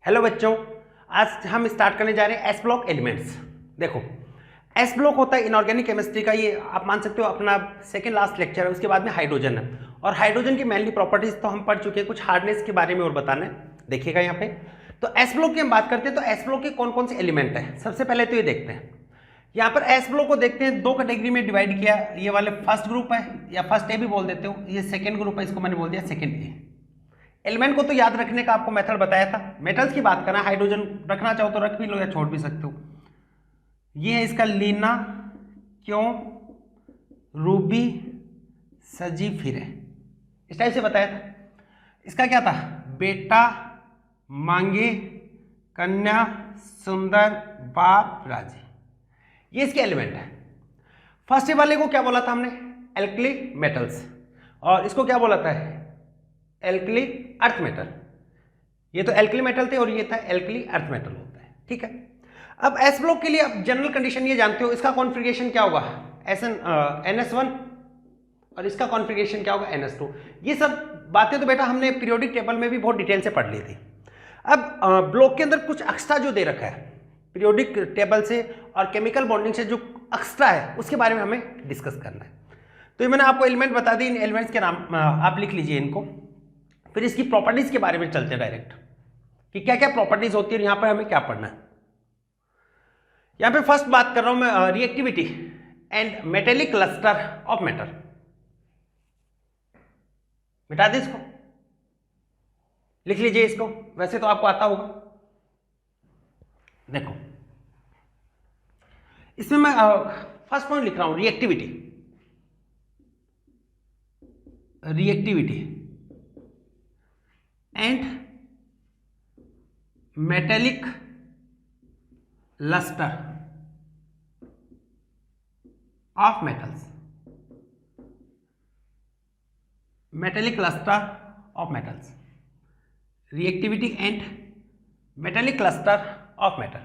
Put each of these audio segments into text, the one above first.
Hello बच्चों, आज हम स्टार्ट करने जा रहे हैं एस ब्लॉक एलिमेंट्स। देखो, एस ब्लॉक होता है इनऑर्गेनिक केमिस्ट्री का, ये आप मान सकते हो अपना सेकंड लास्ट लेक्चर है। उसके बाद में हाइड्रोजन है, और हाइड्रोजन की मेनली प्रॉपर्टीज तो हम पढ़ चुके हैं, कुछ हार्डनेस के बारे में और बताना है। देखिएगा यहाँ पे, तो एस ब्लॉक की हम बात करते हैं तो एस ब्लॉक के कौन कौन से एलिमेंट है। सबसे पहले तो ये देखते हैं, यहाँ पर एस ब्लॉक को देखते हैं, दो कैटेगरी में डिवाइड किया। ये वाले फर्स्ट ग्रुप है या फर्स्ट ए भी बोल देते हो, ये सेकेंड ग्रुप है, इसको मैंने बोल दिया सेकेंड ए। एलिमेंट को तो याद रखने का आपको मेथड बताया था। मेटल्स की बात करना, हाइड्रोजन रखना चाहो तो रख भी लो या छोड़ भी सकते हो। ये है इसका लीना, क्यों, रूबी, सजी, फिरे, इस टाइप से बताया था। इसका क्या था, बेटा, मांगे, कन्या, सुंदर, बाप, राजी, ये इसके एलिमेंट है। फर्स्ट वाले को क्या बोला था हमने, एल्कली मेटल्स, और इसको क्या बोला था, एल्कली अर्थ मेटल। ये तो एल्कली मेटल थे और ये था एल्कली अर्थ मेटल होता है, ठीक है। अब एस ब्लॉक के लिए अब जनरल कंडीशन ये जानते हो, इसका कॉन्फ़िगरेशन क्या होगा, NS1, और इसका कॉन्फ़िगरेशन क्या होगा, NS2। ये सब बातें तो बेटा हमने पीरियोडिक टेबल में भी बहुत डिटेल से पढ़ ली थी। अब ब्लॉक के अंदर कुछ एक्स्ट्रा जो दे रखा है पीरियोडिक टेबल से और केमिकल बॉन्डिंग से, जो एक्स्ट्रा है उसके बारे में हमें डिस्कस करना है। तो ये मैंने आपको एलिमेंट बता दी, इन एलिमेंट्स के नाम आप लिख लीजिए इनको। फिर इसकी प्रॉपर्टीज के बारे में चलते हैं डायरेक्ट, कि क्या क्या प्रॉपर्टीज होती है, यहां पर हमें क्या पढ़ना है। यहां पे फर्स्ट बात कर रहा हूं मैं reactivity and metallic cluster of metal. मिटा दे इसको, लिख लीजिए इसको, वैसे तो आपको आता होगा। देखो, इसमें मैं फर्स्ट पॉइंट लिख रहा हूं, reactivity and metallic lustre of metals, metallic lustre of metals, reactivity and metallic cluster of metal.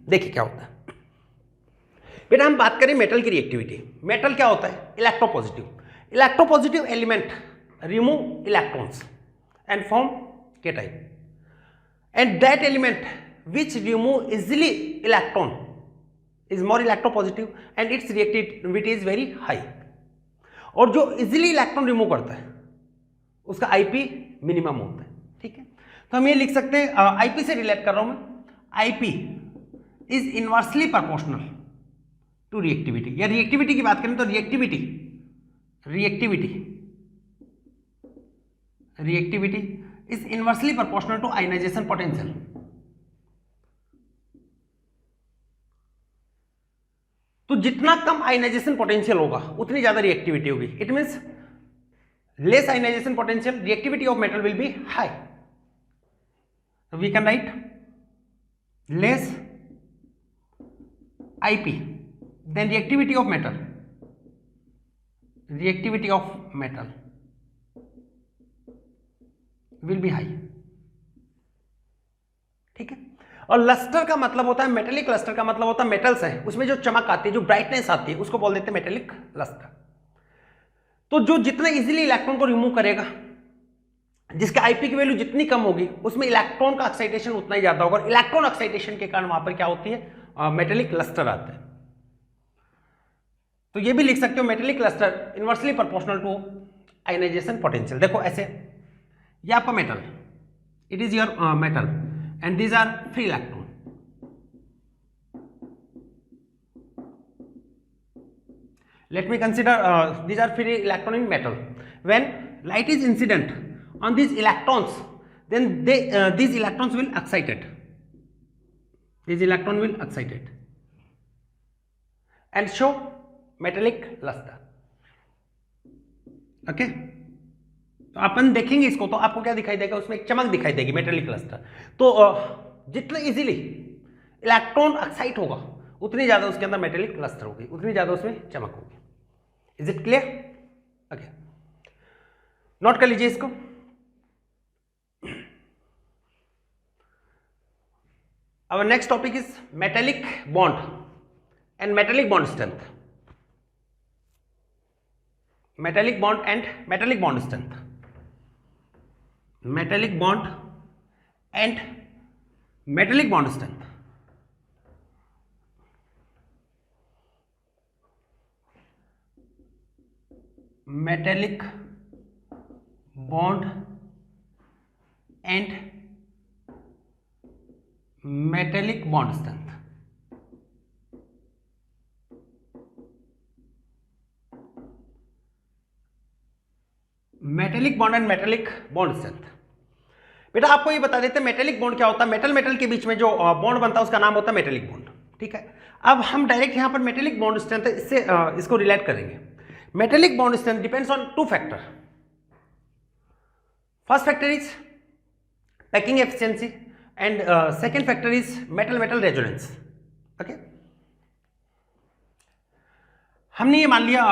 देखिए क्या होता है बेटा, हम बात करें मेटल की रिएक्टिविटी। मेटल क्या होता है, electropositive. Electropositive element remove electrons and form K-type, and that element which remove easily electron is more electropositive and its reactivity is very high। और जो easily electron remove करता है उसका IP मिनिमम होता है, ठीक है। तो हम ये लिख सकते हैं, IP से रिलेट कर रहा हूं मैं, IP is inversely proportional to reactivity। या रिएक्टिविटी की बात करें तो reactivity is inversely proportional to ionization potential। तो जितना कम आयनाइजेशन पोटेंशियल होगा उतनी ज्यादा रिएक्टिविटी होगी। It means less ionization potential, reactivity of metal will be high. We can write less IP then reactivity of metal will be high, ठीक है। और lustre का मतलब होता है, मेटेलिक लस्टर का मतलब होता है मेटल्स हैं उसमें जो चमक आती है, जो ब्राइटनेस आती है, उसको बोल देते हैं मेटेलिक लस्टर। तो जो जितने इजीली इलेक्ट्रॉन को रिमूव करेगा, जिसका IP की वैल्यू जितनी कम होगी, उसमें इलेक्ट्रॉन का एक्साइटेशन उतना ही ज्यादा होगा। इलेक्ट्रॉन एक्साइटेशन के कारण वहां पर क्या होती है, मेटेलिक लस्टर आता है। तो ये भी लिख सकते हो, metallic lustre inversely proportional to ionisation potential. देखो ऐसे, ये आपका metal, it is your metal and these are free electron. Let me consider these are free electron in metal. When light is incident on these electrons, then these electrons will excited. These electron will excited and show metallic luster. Okay? तो अपन देखेंगे इसको, तो आपको क्या दिखाई देगा, उसमें एक चमक दिखाई देगी, मेटेलिक क्लस्टर। तो जितने इजीली इलेक्ट्रॉन एक्साइट होगा उतनी ज्यादा उसके अंदर मेटेलिक क्लस्टर होगी, उतनी ज्यादा उसमें चमक होगी। Is it clear? Okay, note कर लीजिए इसको। Our next topic is metallic bond and metallic bond strength. Metallic bond and metallic bond strength, metallic bond and metallic bond strength, metallic bond and metallic bond strength. Metallic bond and metallic bond strength. बेटा आपको ये बता देते हैं metallic bond क्या होता है। Metal metal के बीच में जो बॉन्ड बनता है उसका नाम होता है मेटेलिक बॉन्ड। ठीक है, अब हम डायरेक्ट यहां पर मेटेलिक बॉन्ड स्ट्रेंथ है इससे इसको रिलेट करेंगे। Metallic bond strength depends on two factor. First factor is packing efficiency and second factor is metal metal resonance. Okay, हमने ये मान लिया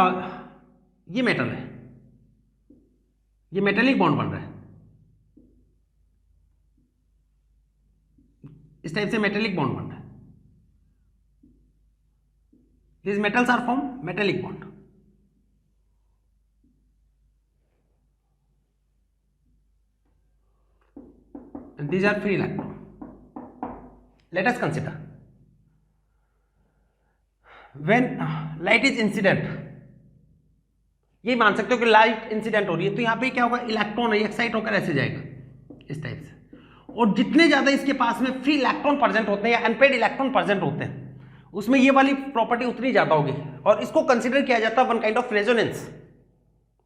ये मेटल है, ये मेटेलिक बॉन्ड बन रहा है, इस टाइप से मेटेलिक बॉन्ड बन रहा है। This metals are form metallic bond. and these are free electron. Let us consider when light is incident, ये मान सकते हो कि लाइट इंसिडेंट हो रही है तो यहाँ पे क्या होगा, इलेक्ट्रॉन है एक्साइट होकर ऐसे जाएगा इस टाइप से, और जितने ज्यादा इसके पास में फ्री इलेक्ट्रॉन प्रेजेंट होते हैं या अनपेड इलेक्ट्रॉन प्रेजेंट होते हैं उसमें ये वाली प्रॉपर्टी उतनी ज्यादा होगी, और इसको कंसिडर किया जाता है वन काइंड ऑफ रेजोनेंस।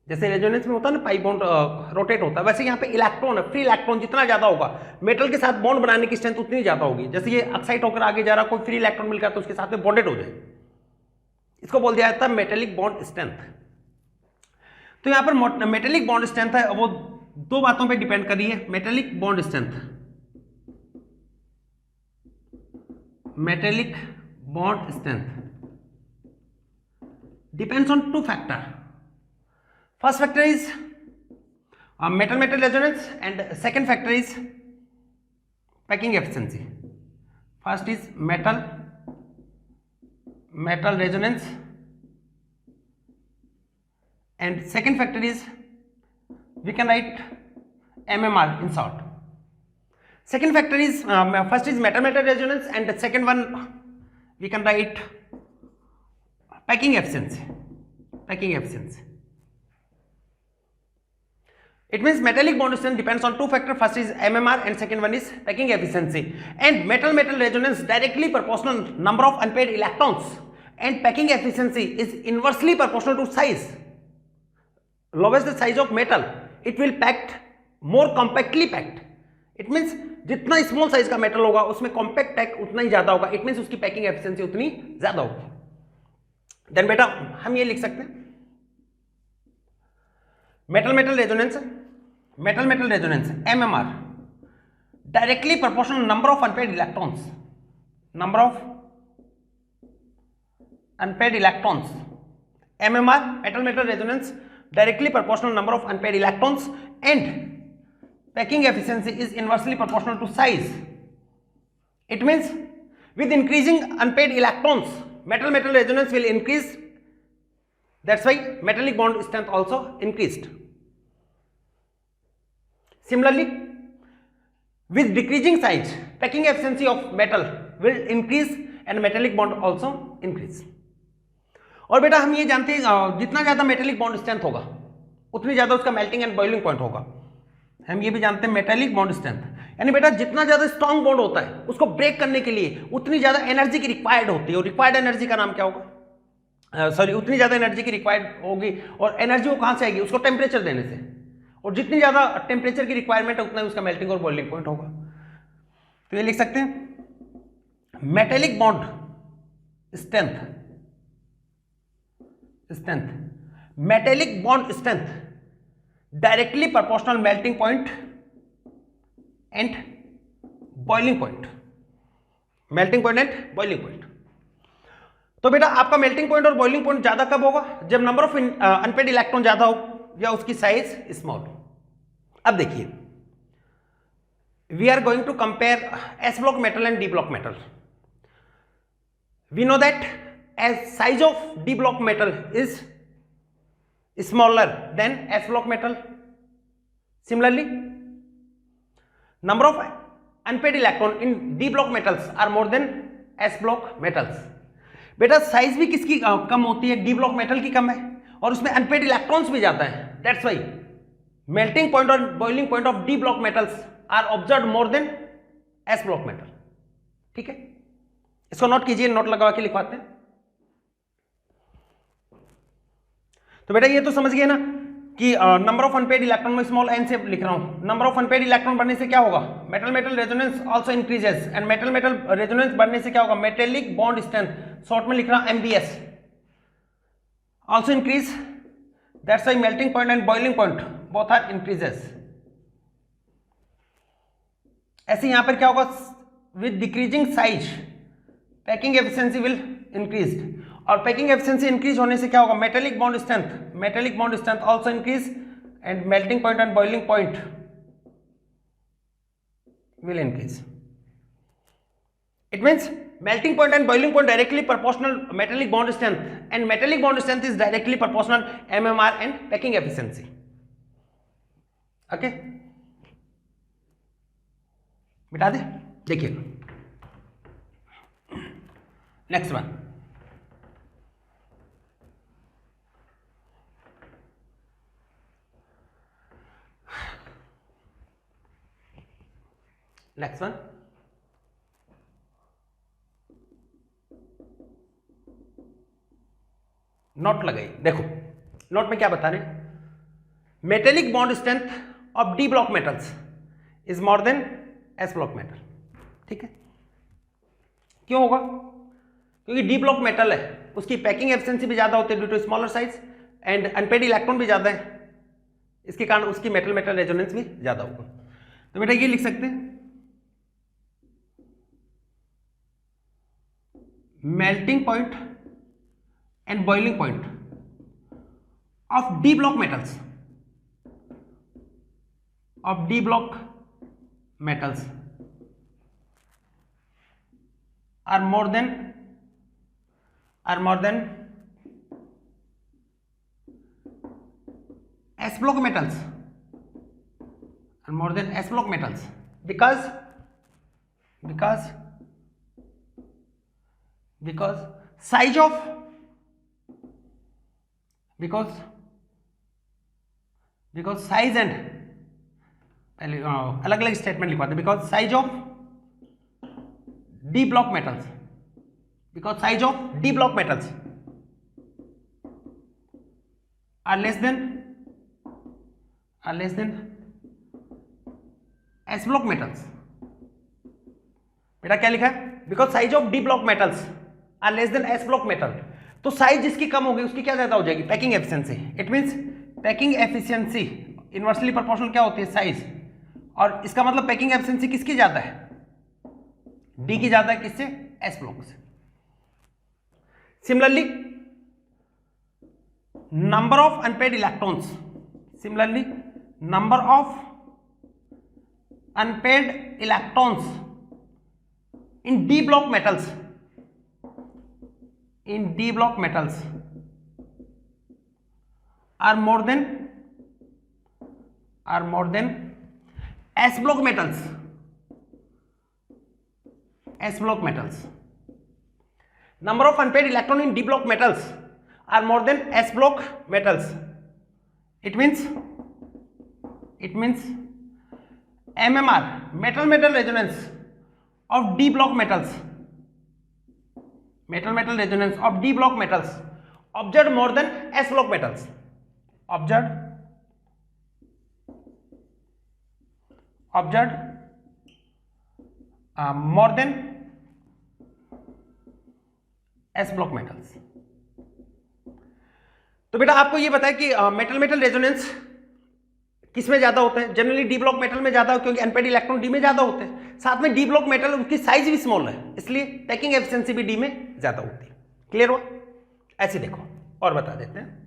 जैसे रेजोनेंस में होता है ना पाई बॉन्ड रोटेट होता है, वैसे यहाँ पे इलेक्ट्रॉन है, फ्री इलेक्ट्रॉन जितना ज्यादा होगा मेटल के साथ बॉन्ड बनाने की स्ट्रेंथ उतनी ज्यादा होगी। जैसे ये एक्साइट होकर आगे जा रहा, कोई फ्री इलेक्ट्रॉन मिल गया तो उसके साथ में बॉन्डेड हो जाए, इसको बोल दिया जाता है मेटेलिक बॉन्ड स्ट्रेंथ। तो यहाँ पर मेटेलिक बॉन्ड स्ट्रेंथ है वो दो बातों पे डिपेंड कर रही है। Metallic bond strength, metallic bond strength depends on two factor. First factor is metal metal resonance and second factor is packing efficiency. First is metal metal resonance and second factor is we can write MMR in short. Second factor is first is metal metal resonance and the second one we can write packing efficiency. Packing efficiency. It means metallic bond strength depends on two factors. First is MMR and second one is packing efficiency. And metal metal resonance directly proportional number of unpaired electrons and packing efficiency is inversely proportional to size. Lowest the size of metal, it will packed more compactly packed. It means जितना small size का metal होगा उसमें compact pack उतना ही ज्यादा होगा। It means उसकी packing efficiency उतनी ज्यादा होगी। देन बेटा हम ये लिख सकते हैं metal metal resonance, metal metal resonance MMR directly proportional number of unpaired electrons, number of unpaired electrons. MMR metal metal resonance directly proportional number of unpaired electrons and packing efficiency is inversely proportional to size. It means with increasing unpaired electrons metal metal resonance will increase, that's why metallic bond strength also increased. Similarly with decreasing size packing efficiency of metal will increase and metallic bond also increase. और बेटा हम ये जानते हैं जितना ज्यादा metallic bond strength होगा उतनी ज्यादा उसका मेल्टिंग एंड बॉइलिंग पॉइंट होगा। हम ये भी जानते हैं मेटेलिक बॉन्ड स्ट्रेंथ, यानी बेटा जितना ज्यादा स्ट्रॉन्ग बॉन्ड होता है उसको ब्रेक करने के लिए उतनी ज्यादा एनर्जी की रिक्वायर्ड होती है, और रिक्वायर्ड एनर्जी का नाम क्या होगा, सॉरी उतनी ज्यादा एनर्जी की रिक्वायर्ड होगी, और एनर्जी वो कहां से आएगी, उसको टेम्परेचर देने से, और जितनी ज्यादा टेम्परेचर की रिक्वायरमेंट है उतना उसका मेल्टिंग और बॉइलिंग पॉइंट होगा। तो ये लिख सकते हैं metallic bond strength, metallic bond strength directly proportional melting point and boiling point, melting point and boiling point। तो बेटा आपका मेल्टिंग पॉइंट और बॉइलिंग पॉइंट ज्यादा कब होगा, जब नंबर ऑफ अनपेड इलेक्ट्रॉन ज्यादा हो या उसकी साइज स्मॉल हो। अब देखिए we are going to compare S block metal and D block metal. We know that as size of d block metal is smaller than s block metal. Similarly number of unpaired electron in D block metals are more than S block metals. बेटा size भी किसकी कम होती है, D block metal की कम है, और उसमें unpaired electrons भी जाता है। दैट्स वाई मेल्टिंग पॉइंट और boiling point of D block metals are observed more than S block metal. ठीक है, इसको नोट कीजिए, नोट लगवा के लिखवाते हैं। तो बेटा ये तो समझ गए ना कि नंबर ऑफ अनपेड इलेक्ट्रॉन में स्मॉल एन से लिख रहा हूं। नंबर ऑफ अनपेड इलेक्ट्रॉन बढ़ने से क्या होगा, metal metal resonance also increases, and metal metal resonance बढ़ने से क्या होगा, मेटेलिक बॉन्ड स्ट्रेंथ, शॉर्ट में लिख रहा हूं MBS, also increase. That's why melting point and boiling point both are increases. ऐसे यहां पर क्या होगा, with decreasing size packing efficiency will increase, और पैकिंग एफिशिएंसी इंक्रीज होने से क्या होगा, metallic bond strength also increase, and melting point and boiling point will increase. It means melting point and boiling point directly proportional metallic bond strength, and metallic bond strength is directly proportional MMR and packing efficiency. Okay, बिटा दे, देखिए next one. Next one, note लगाइए। देखो note में क्या बता रहे हैं, metallic bond strength of D block metals is more than S block metal. ठीक है, क्यों होगा, क्योंकि डी ब्लॉक मेटल है, उसकी पैकिंग एफिशिएंसी भी ज्यादा होती है due to smaller size, and unpaired electron भी ज्यादा है, इसके कारण उसकी मेटल मेटल रेजोनेंस भी ज्यादा होगा। तो बेटा ये लिख सकते हैं, melting point and boiling point of d block metals are more than s block metals, because size of because size and पहले अलग अलग स्टेटमेंट लिखवाते हैं, because size of D block metals are less than S block metals. बेटा क्या लिखा है, because size of D block metals are less than S block metal. तो साइज जिसकी कम होगी उसकी क्या ज्यादा हो जाएगी, packing efficiency. It means packing efficiency inversely proportional क्या होती है, साइज, और इसका मतलब पैकिंग एफिशिएंसी किसकी ज्यादा है, डी की ज्यादा है, किससे, एस ब्लॉक से। Similarly number of unpaired electrons in D block metals are more than s block metals. Number of unpaired electron in d block metals are more than s block metals. It means MMR, metal metal resonance of d block metals, observed more than s block metals, more than s block metals। तो बेटा आपको ये बताया कि metal metal resonance किस में ज्यादा होता है, जनरली डी ब्लॉक मेटल में ज्यादा, क्योंकि अनपेड इलेक्ट्रॉन डी में ज्यादा होते हैं, साथ में डी ब्लॉक मेटल उनकी साइज भी स्मॉल है, इसलिए पैकिंग एफिशिएंसी भी डी में ज्यादा होती है। क्लियर हुआ? ऐसे देखो और बता देते हैं।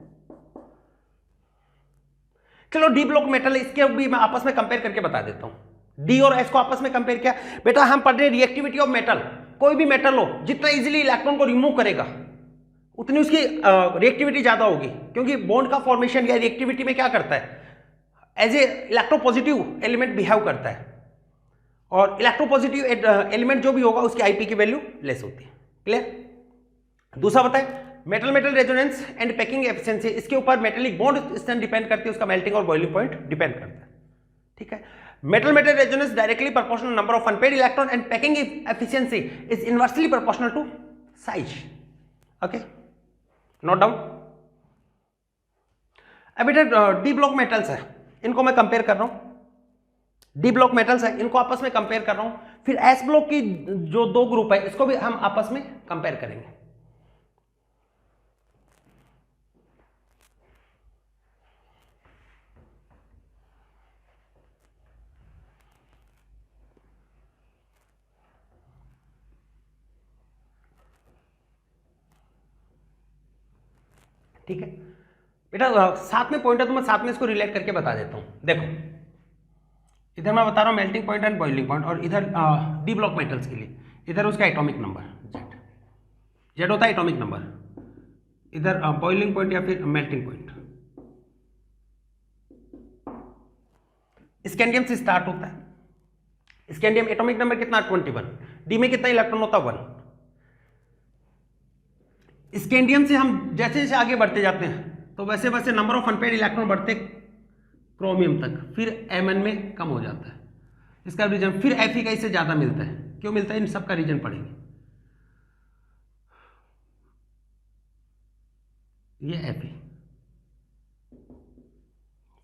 चलो डी ब्लॉक मेटल, इसके भी मैं आपस में कंपेयर करके बता देता हूं। डी और एस को आपस में कंपेयर किया। बेटा हम पढ़ रहे रिएक्टिविटी ऑफ मेटल, कोई भी मेटल हो जितना इजीली इलेक्ट्रॉन को रिमूव करेगा उतनी उसकी रिएक्टिविटी ज्यादा होगी, क्योंकि बॉन्ड का फॉर्मेशन या रिएक्टिविटी में क्या करता है, as a electropositive element behave करता है, और इलेक्ट्रोपॉजिटिव एलिमेंट जो भी होगा उसकी आईपी की वैल्यू लेस होती है। क्लियर। दूसरा बताए metal metal resonance and packing efficiency, इसके ऊपर मेटेलिक बॉन्ड स्ट्रेंथ डिपेंड करती है, उसका मेल्टिंग और बॉइलिंग पॉइंट डिपेंड करता है। ठीक है। Metal metal resonance directly proportional number of unpaired electron and packing efficiency is inversely proportional to size. Okay, note down. अब बेटा डी ब्लॉक मेटल्स है, इनको मैं कंपेयर कर रहा हूं, डी ब्लॉक मेटल्स है इनको आपस में कंपेयर कर रहा हूं, फिर एस ब्लॉक की जो दो ग्रुप है इसको भी हम आपस में कंपेयर करेंगे। ठीक है बेटा, साथ में पॉइंट है तो मैं साथ में इसको रिलेट करके बता देता हूं। देखो इधर मैं बता रहा हूं melting point and boiling point, और इधर डी ब्लॉक मेटल्स के लिए इधर उसका एटॉमिक नंबर जेड, जेड होता है एटॉमिक नंबर, इधर बॉइलिंग पॉइंट या फिर मेल्टिंग पॉइंट। स्कैंडियम से स्टार्ट होता है, स्कैंडियम एटॉमिक नंबर कितना 21, डी में कितना इलेक्ट्रॉन होता है 1। स्कैंडियम से हम जैसे जैसे आगे बढ़ते जाते हैं तो वैसे वैसे नंबर ऑफ अनपेड इलेक्ट्रॉन बढ़ते क्रोमियम तक, फिर Mn में कम हो जाता है। इसका रीजन फिर Fe का इससे ज्यादा मिलता है, क्यों मिलता है इन सब का रीजन पढ़ेंगे। ये Fe,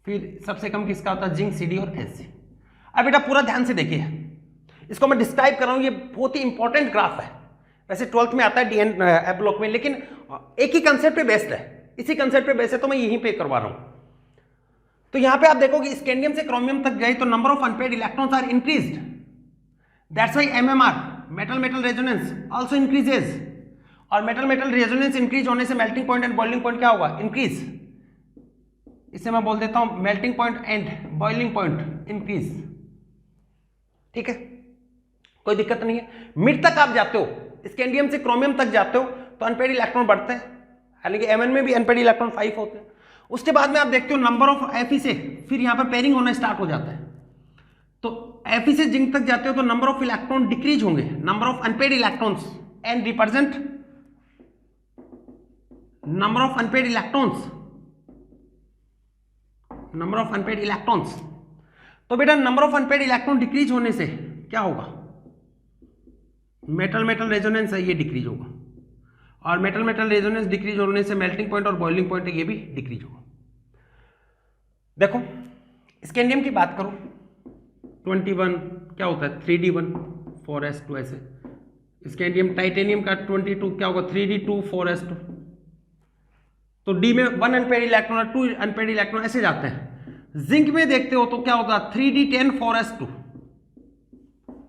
फिर सबसे कम किसका होता है जिंक, Cd और Hg। अब बेटा पूरा ध्यान से देखिए, इसको मैं डिस्क्राइब कर रहा हूं, ये बहुत ही इंपॉर्टेंट ग्राफ है, वैसे 12th में आता है डीएन एफ ब्लॉक में, लेकिन एक ही कंसेप्ट पे बेस्ड है, इसी कंसेप्ट पे बेस्ड है तो मैं यहीं पे करवा रहा हूं। तो यहां पे आप देखोगे स्कैंडियम से क्रोमियम तक गए तो number of unpaired electrons are increased, that's why MMR metal metal resonance also increases, और मेटल मेटल रेजोनेंस इंक्रीज होने से melting point and boiling point क्या होगा इंक्रीज, इसे मैं बोल देता हूं melting point and boiling point increase. ठीक है, कोई दिक्कत नहीं है। मिड तक आप जाते हो, स्कैंडियम से क्रोमियम तक जाते हो तो अनपेड इलेक्ट्रॉन बढ़ते हैं, हालांकि Mn में भी अनपेड इलेक्ट्रॉन 5 होते हैं। उसके बाद में आप देखते हो नंबर ऑफ Fe से फिर यहां पर पेयरिंग होना स्टार्ट हो जाता है, तो Fe से जिंक तक जाते हो तो नंबर ऑफ इलेक्ट्रॉन डिक्रीज होंगे, number of unpaired electrons and represent number of unpaired electrons, number of unpaired electrons. तो बेटा number of unpaired electron decrease होने से क्या होगा, मेटल मेटल रेजोनेंस है ये डिक्रीज होगा, और मेटल मेटल रेजोनेंस डिक्रीज होने से मेल्टिंग पॉइंट और बॉइलिंग पॉइंट है ये भी डिक्रीज होगा। देखो स्कैंडियम की बात करो 21 क्या होता है 3d1 4s2 ऐसे, स्कैंडियम टाइटेनियम का 22 क्या होगा 3d2 4s2, तो डी में 1 अनपेड इलेक्ट्रॉन और 2 अनपेड इलेक्ट्रॉन ऐसे जाते हैं। जिंक में देखते हो तो क्या होता है 3d10 4s2,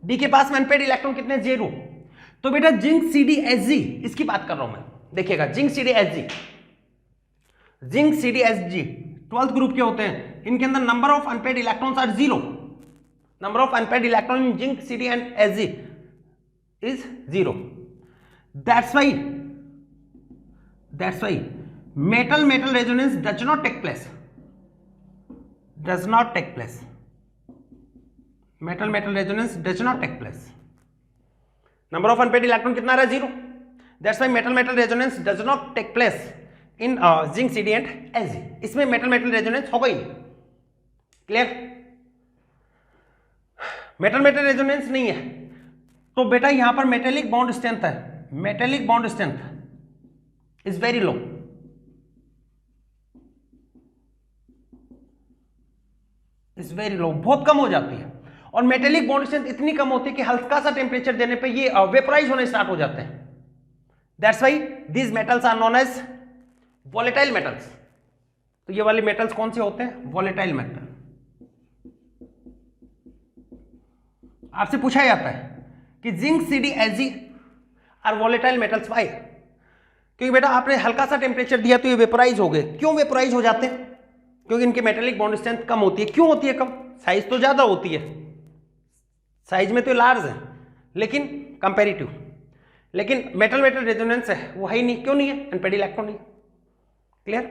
डी के पास में अनपेड इलेक्ट्रॉन कितने 0, तो बेटा जिंक Cd Hg इसकी बात कर रहा हूं मैं, देखिएगा zinc Cd Hg, zinc Cd Hg 12th group के होते हैं, इनके अंदर number of unpaired electrons are 0, number of unpaired electron in zinc Cd and Hg is 0, that's why metal metal resonance does not take place, metal metal resonance does not take place, number of unpaired electron कितना रहा 0, that's why metal metal resonance does not take place in zinc Cd and Hg, इसमें metal metal resonance होगा ही नहीं। Clear, metal metal resonance नहीं है तो बेटा यहां पर मेटेलिक बॉन्ड स्ट्रेंथ है, metallic bond strength is very low, is very low, बहुत कम हो जाती है, और मेटेलिक बॉन्ड स्ट्रेंथ इतनी कम होती है कि हल्का सा टेम्परेचर देने पे ये वेपराइज होने स्टार्ट हो जाते हैं, that's why these metals are known as volatile metals. तो ये वाले मेटल्स कौन से होते हैं वॉलेटाइल मेटल। आपसे पूछा जाता है कि zinc Cd Hg are volatile metals, why, क्योंकि बेटा आपने हल्का सा टेम्परेचर दिया तो ये वेपराइज हो गए, क्यों वेपराइज हो जाते हैं, क्योंकि इनके मेटेलिक बॉन्ड स्ट्रेंथ कम होती है। क्यों होती है कम, साइज तो ज्यादा होती है, साइज में तो लार्ज है लेकिन कंपेरेटिव, लेकिन मेटल मेटल रेजोनेंस है वो है ही नहीं, क्यों नहीं है अनपेड इलेक्ट्रॉन नहीं। क्लियर,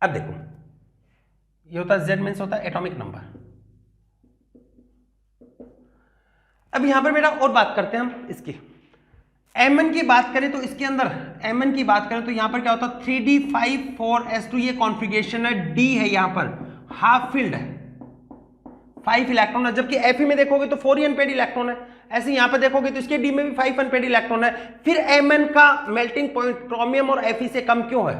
अब देखो ये होता है Z मीन्स होता है एटॉमिक नंबर, अब यहां पर बेटा और बात करते हैं हम इसकी Mn की बात करें तो इसके अंदर Mn की बात करें तो यहां पर क्या होता है 3d5 4s2 ये कॉन्फ़िगरेशन है, D है यहां पर हाफ फील्ड है 5 इलेक्ट्रॉन है, जबकि Fe में देखोगे तो 4 ही अनपेड इलेक्ट्रॉन है। ऐसे यहां पर देखोगे तो इसके D में भी 5 अनपेड इलेक्ट्रॉन है। फिर Mn का मेल्टिंग पॉइंट क्रोमियम और Fe से कम क्यों है?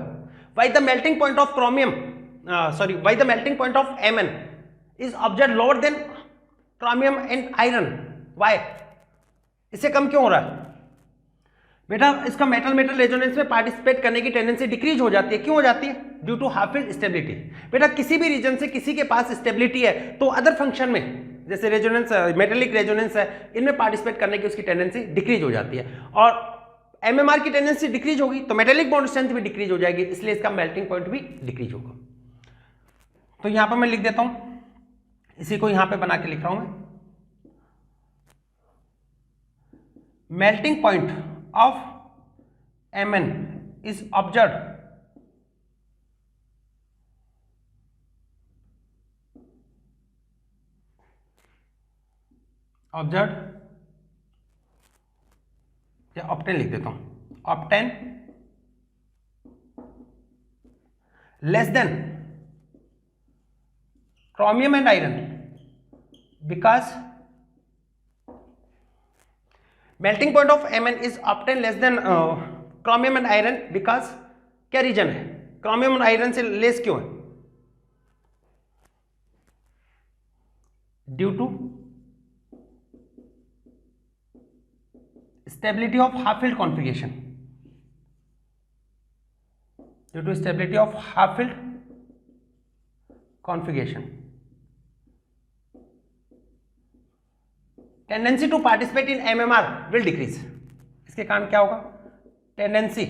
Why the melting point of why the melting point of Mn is observe lower than chromium and iron, why? इससे कम क्यों हो रहा है बेटा? इसका मेटल मेटल रेजोनेंस में पार्टिसिपेट करने की टेंडेंसी डिक्रीज हो जाती है। क्यों हो जाती है? Due to half filled stability. बेटा किसी भी रीजन से किसी के पास स्टेबिलिटी है तो अदर फंक्शन में जैसे रेजोनेंस मेटेलिक रेजोनेंस है इनमें पार्टिसिपेट करने की उसकी टेंडेंसी डिक्रीज हो जाती है, और एमएमआर की टेंडेंसी डिक्रीज होगी तो मेटेलिक बॉन्ड स्ट्रेंथ भी डिक्रीज हो जाएगी, इसलिए इसका मेल्टिंग पॉइंट भी डिक्रीज होगा। तो यहां पर मैं लिख देता हूं, इसी को यहां पर बना के लिख रहा हूं मैं, melting point of Mn is observed या ऑप्टेन लिख देता हूं, obtain less than chromium and iron, because melting point of Mn is obtain less than chromium and iron because क्या रीजन है? क्रोमियम और आयरन से लेस क्यों है? Due to stability of half filled configuration, due to stability of half filled configuration, tendency to participate in MMR will decrease. इसके कारण क्या होगा? Tendency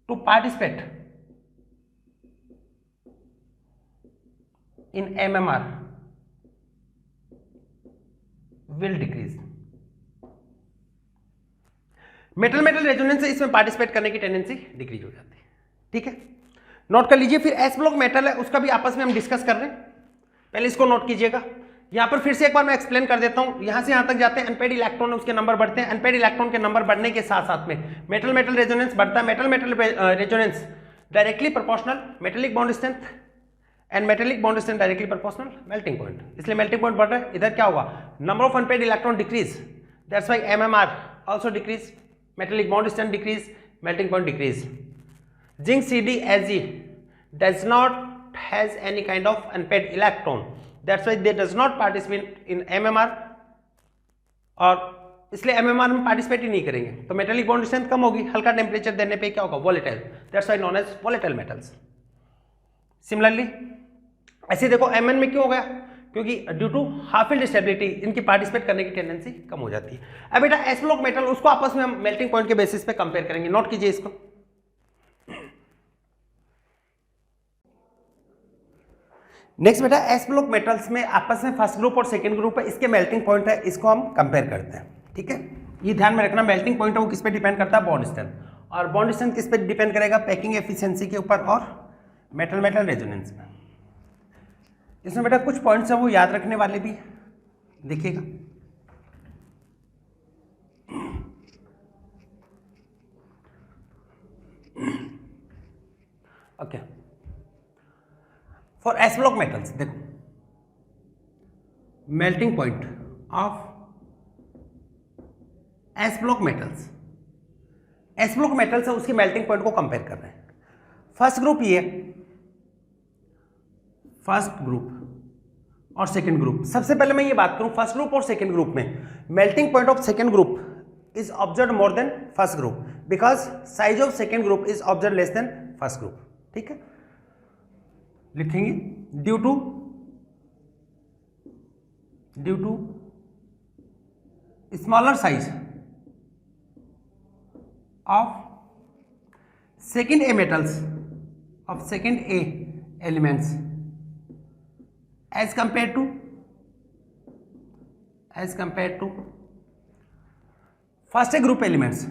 to participate in MMR will decrease. Metal metal resonance से इसमें participate करने की tendency decrease हो जाती है। ठीक है, नोट कर लीजिए। फिर एस ब्लॉक मेटल है उसका भी आपस में हम डिस्कस कर रहे हैं, पहले इसको नोट कीजिएगा। यहां पर फिर से एक बार मैं एक्सप्लेन कर देता हूं, यहां से यहां तक जाते हैं अनपेड इलेक्ट्रॉन उसके नंबर बढ़ते हैं, अनपेड इलेक्ट्रॉन के नंबर बढ़ने के साथ साथ में मेटल मेटल रेजोनेंस बढ़ता है। Metal metal resonance directly proportional metallic bond strength and metallic bond strength directly proportional melting point, इसलिए मेल्टिंग पॉइंट बढ़ रहा है। इधर क्या होगा? Number of unpaired electron decrease, that's why MMR also decrease, metallic bond strength decrease, melting point decrease. Zinc CdAg does not has any kind of unpaired electron, that's why they does not participate in MMR, और इसलिए MMR में participate ही नहीं करेंगे तो metallic bond strength कम होगी। हल्का temperature देने पे क्या होगा? Volatile, that's why known as volatile metals. Similarly ऐसे देखो Mn में क्यों हो गया? क्योंकि due to half filled stability इनकी पार्टिसिपेट करने की टेंडेंसी कम हो जाती है। अब बेटा एस ब्लॉक मेटल उसको आपस में हम मेल्टिंग पॉइंट के बेसिस पे कंपेयर करेंगे, नोट कीजिए इसको। नेक्स्ट बेटा एस ब्लॉक मेटल्स में आपस में फर्स्ट ग्रुप और सेकंड ग्रुप है, इसके मेल्टिंग पॉइंट है, इसको हम कंपेयर करते हैं। ठीक है, ये ध्यान में रखना, मेल्टिंग पॉइंट है वो किस पे डिपेंड करता है? बॉन्ड स्ट्रेंथ, और बॉन्ड स्ट्रेंथ किस पे डिपेंड करेगा? पैकिंग एफिशिएंसी के ऊपर और मेटल मेटल रेजोनेंस में। इसमें बेटा कुछ पॉइंट्स है वो याद रखने वाले भी, देखिएगा। Okay, for S block metals देखो, melting point of S block metals, S block metals है उसकी मेल्टिंग पॉइंट को कंपेयर कर रहे हैं। फर्स्ट ग्रुप ये, फर्स्ट ग्रुप और सेकंड ग्रुप। सबसे पहले मैं ये बात करूं, फर्स्ट ग्रुप और सेकंड ग्रुप में melting point of second group is observe more than first group because size of second group is observe less than first group. ठीक है, लिखेंगे due to smaller size of second A metals, of second A elements as compared to first a group elements,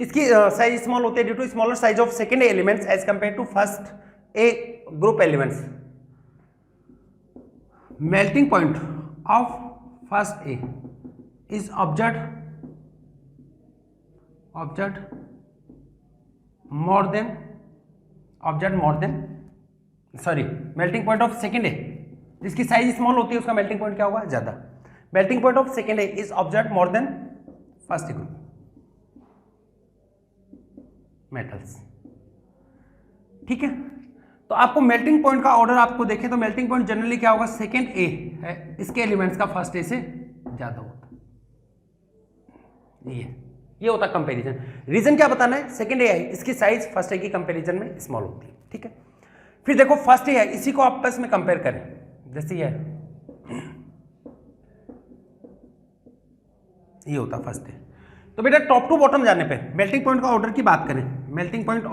किसकी size small होती है? Due to smaller size of second elements as compare to first A group elements. Melting point of first A is observed more than melting point of second A, जिसकी size small होती है उसका melting point क्या होगा? ज्यादा। Melting point of second A is observed more than first A group metals. ठीक है, तो आपको मेल्टिंग पॉइंट का ऑर्डर आपको देखें तो मेल्टिंग पॉइंट जनरली क्या होगा? सेकेंड ए है, इसके एलिमेंट्स का फर्स्ट ए से ज्यादा होता है। ये होता है कंपैरिजन। रीजन क्या बताना है? सेकेंड ए है, इसकी साइज फर्स्ट ए की कंपैरिजन में स्मॉल होती है। ठीक है, फिर देखो फर्स्ट ए है, इसी को आपस में कंपेयर करें, जैसे ये होता है फर्स्ट ए। तो बेटा टॉप टू बॉटम जाने पे मेल्टिंग पॉइंट का ऑर्डर की बात करें, मेल्टिंग पॉइंट के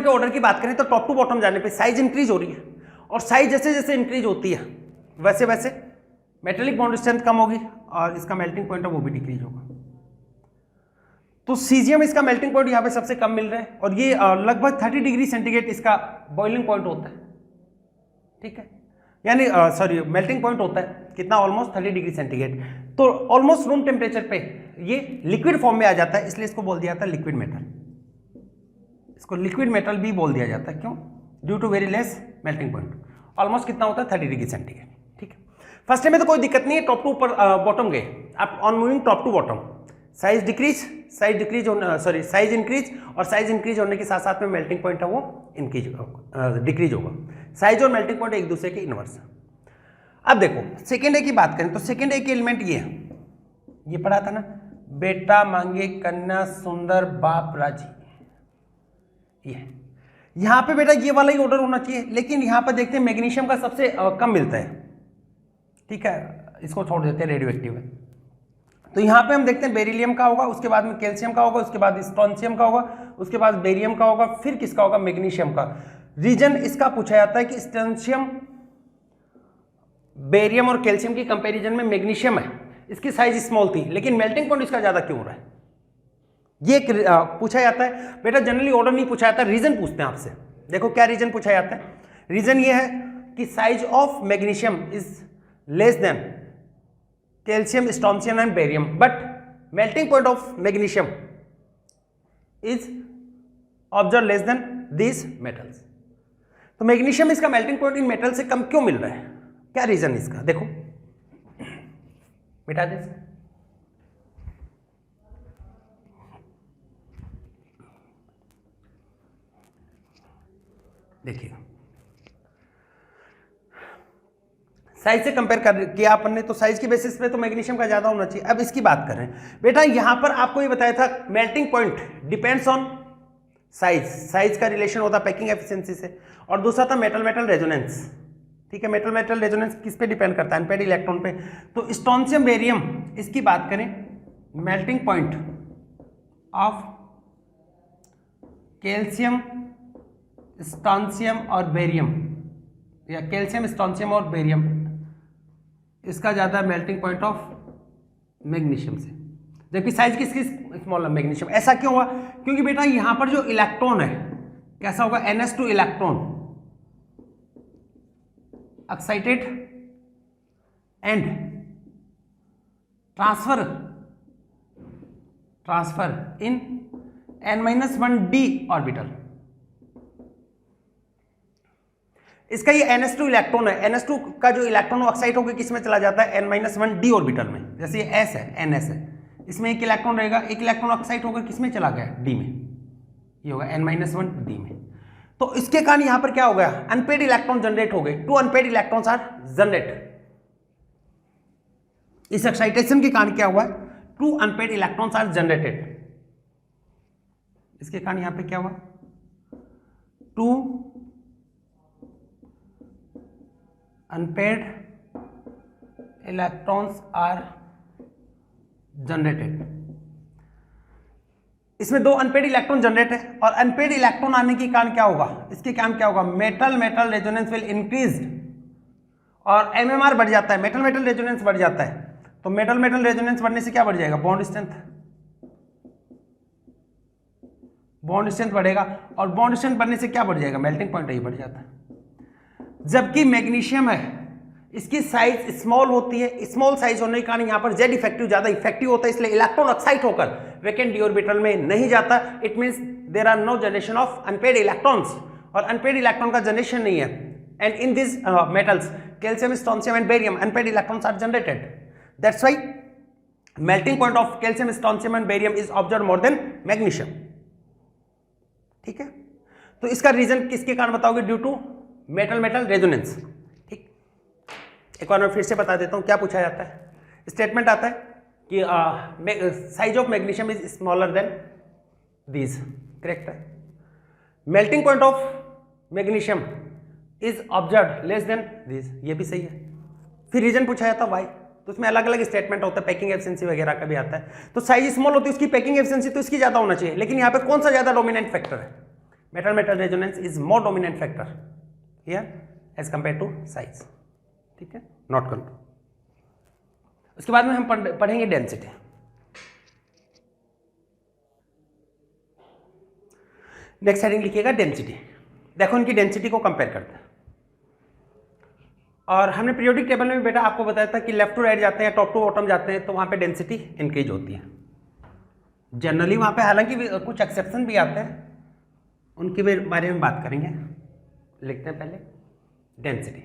ऑर्डर की बात करें तो टॉप टू बॉटम जाने पे साइज इंक्रीज हो रही है, और साइज जैसे जैसे इंक्रीज होती है वैसे वैसे मेटेलिक बॉन्ड स्ट्रेंथ कम होगी और इसका मेल्टिंग पॉइंट है वो भी डिक्रीज होगा। तो सीजियम इसका मेल्टिंग पॉइंट यहाँ पे सबसे कम मिल रहा है, और ये लगभग 30 डिग्री सेंटीग्रेड इसका बॉइलिंग पॉइंट होता है। ठीक है, यानी सॉरी मेल्टिंग पॉइंट होता है कितना? Almost 30 degree centigrade. तो ऑलमोस्ट रूम टेम्परेचर पे ये लिक्विड फॉर्म में आ जाता है, इसलिए इसको बोल दिया जाता है लिक्विड मेटल। इसको लिक्विड मेटल भी बोल दिया जाता है, क्यों? Due to very less melting point. Almost कितना होता है? 30 डिग्री सेंटीग्रेड। ठीक है, फर्स्ट में तो कोई दिक्कत नहीं है, टॉप टू ऊपर बॉटम गए, आप on moving top to bottom size increase और साइज इंक्रीज होने के साथ साथ में मेल्टिंग पॉइंट है वो डिक्रीज होगा। साइज और मेल्टिंग पॉइंट एक दूसरे के इनवर्स है। अब देखो सेकेंड ए की बात करें तो सेकेंड ए के एलिमेंट ये पढ़ा था ना, बेटा मांगे कन्या सुंदर बाप राजी। ये यहां पे बेटा ये वाला ही ऑर्डर होना चाहिए, लेकिन यहां पर देखते हैं मैग्नीशियम का सबसे कम मिलता है। ठीक है, इसको छोड़ देते हैं, रेडियो एक्टिव है। तो यहां पे हम देखते हैं बेरिलियम का होगा, उसके बाद में कैल्शियम का होगा, उसके बाद स्ट्रोंशियम का होगा, उसके बाद बेरियम का होगा, फिर किसका होगा? मैग्नीशियम का। रीजन इसका पूछा जाता है कि स्ट्रोंशियम, बेरियम और कैल्शियम की कंपैरिजन में मैग्नीशियम है, इसकी साइज स्मॉल थी, लेकिन मेल्टिंग पॉइंट इसका ज्यादा क्यों हो रहा है? ये पूछा जाता है बेटा। जनरली ऑर्डर नहीं पूछा जाता, रीजन पूछते हैं आपसे। देखो क्या रीजन पूछा जाता है। रीजन ये है कि size of magnesium is less than calcium, strontium and barium, but melting point of magnesium is observe less then these metals. तो मैग्नीशियम इसका मेल्टिंग पॉइंट इन मेटल से कम क्यों मिल रहा है? क्या रीजन इसका? देखो मिटा दे, देखिए साइज से कंपेयर कर किया अपन ने, तो साइज की बेसिस पे तो मैग्नीशियम का ज्यादा होना चाहिए। अब इसकी बात करें बेटा, यहां पर आपको ये बताया था melting point depends on size, size का रिलेशन होता है पैकिंग एफिशिएंसी से, और दूसरा था मेटल मेटल रेजोनेंस। ठीक है, मेटल मेटल रेजोनेंस किस पे डिपेंड करता है? अनपेड इलेक्ट्रॉन पे। तो स्ट्रोंशियम बेरियम इसकी बात करें, melting point of calcium, strontium और बेरियम, या कैल्शियम, स्ट्रोंशियम और बेरियम, इसका ज्यादा मेल्टिंग पॉइंट ऑफ मैग्नीशियम से, जबकि साइज किसकी स्मॉल है? मैग्नीशियम। ऐसा क्यों हुआ? क्योंकि बेटा यहां पर जो इलेक्ट्रॉन है कैसा होगा? NS2 electron excited and transfer in n-1d orbital. इसका ये NS2 इलेक्ट्रॉन है, NS2 का जो इलेक्ट्रॉन ऑक्साइड होकर किस में चला जाता है? n-1d ऑर्बिटल में। जैसे ये S है, NS है, इसमें एक इलेक्ट्रॉन रहेगा, एक इलेक्ट्रॉन ऑक्साइड होकर किस में चला गया? D में। ये होगा n-1d में। तो इसके कारण यहां पर क्या हो गया? अनपेड इलेक्ट्रॉन जनरेट हो गए। 2 अनपेड इलेक्ट्रॉन्स आर जनरेट। इस एक्साइटेशन के कारण क्या हुआ? 2 अनपेड इलेक्ट्रॉन्स आर जनरेटेड। इसके कारण यहां पे क्या हुआ? 2 अनपेड इलेक्ट्रॉन्स आर जनरेटेड। इसमें 2 अनपेड इलेक्ट्रॉन जनरेट है, और अनपेड इलेक्ट्रॉन आने के कारण क्या होगा? इसके कारण क्या होगा? Metal metal resonance will increase, और MMR बढ़ जाता है, मेटल मेटल रेजोनेंस बढ़ जाता है। तो मेटल मेटल रेजोनेंस बढ़ने से क्या बढ़ जाएगा? Bond strength. बॉन्ड स्ट्रेंथ बढ़ेगा, और बॉन्ड स्ट्रेंथ बढ़ने से क्या बढ़ जाएगा, मेल्टिंग पॉइंट ही बढ़ जाता है। जबकि मैग्नीशियम है, इसकी साइज स्मॉल होती है, स्मॉल साइज होने के कारण यहाँ पर जेड इफेक्टिव ज्यादा इफेक्टिव होता है, इसलिए इलेक्ट्रॉन एक्साइट होकर वैकेंट डी ऑर्बिटल में नहीं जाता। It means there are no generation of unpaired electrons, और अनपेड इलेक्ट्रॉन का जनरेशन नहीं है। And in this metals calcium, strontium and barium unpaired electrons are generated. That's why melting point of calcium, strontium and barium is observe more than magnesium. ठीक है, तो इसका reason किसके कारण बताओगे, due to metal metal resonance. ठीक, एक बार मैं फिर से बता देता हूं क्या पूछा जाता है। स्टेटमेंट आता है कि size of magnesium is smaller than these, correct है। Melting point of magnesium is observe less than this, ये भी सही है। फिर रीजन पूछा जाता है वाई, तो उसमें अलग अलग स्टेटमेंट होता है, पैकिंग एफिशिएंसी वगैरह का भी आता है। तो साइज स्मॉल होती है, उसकी पैकिंग एफिशिएंसी तो इसकी ज्यादा होना चाहिए, लेकिन यहाँ पे कौन सा ज्यादा डोमिनेंट फैक्टर है, metal metal resonance is more dominant factor here as compare to size. ठीक है, नोट कर लो। उसके बाद में हम पढ़ेंगे डेंसिटी। नेक्स्ट हेडिंग लिखिएगा डेंसिटी। देखो इनकी डेंसिटी को कंपेयर करते हैं, और हमने पीरियोडिक टेबल में भी बेटा आपको बताया था कि लेफ्ट टू राइट जाते हैं, टॉप टू बॉटम जाते हैं, तो वहां पे डेंसिटी इंक्रीज होती है जनरली वहां पे। हालांकि कुछ एक्सेप्शन भी आते हैं, उनके बारे में बात करेंगे। लिखते हैं पहले डेंसिटी।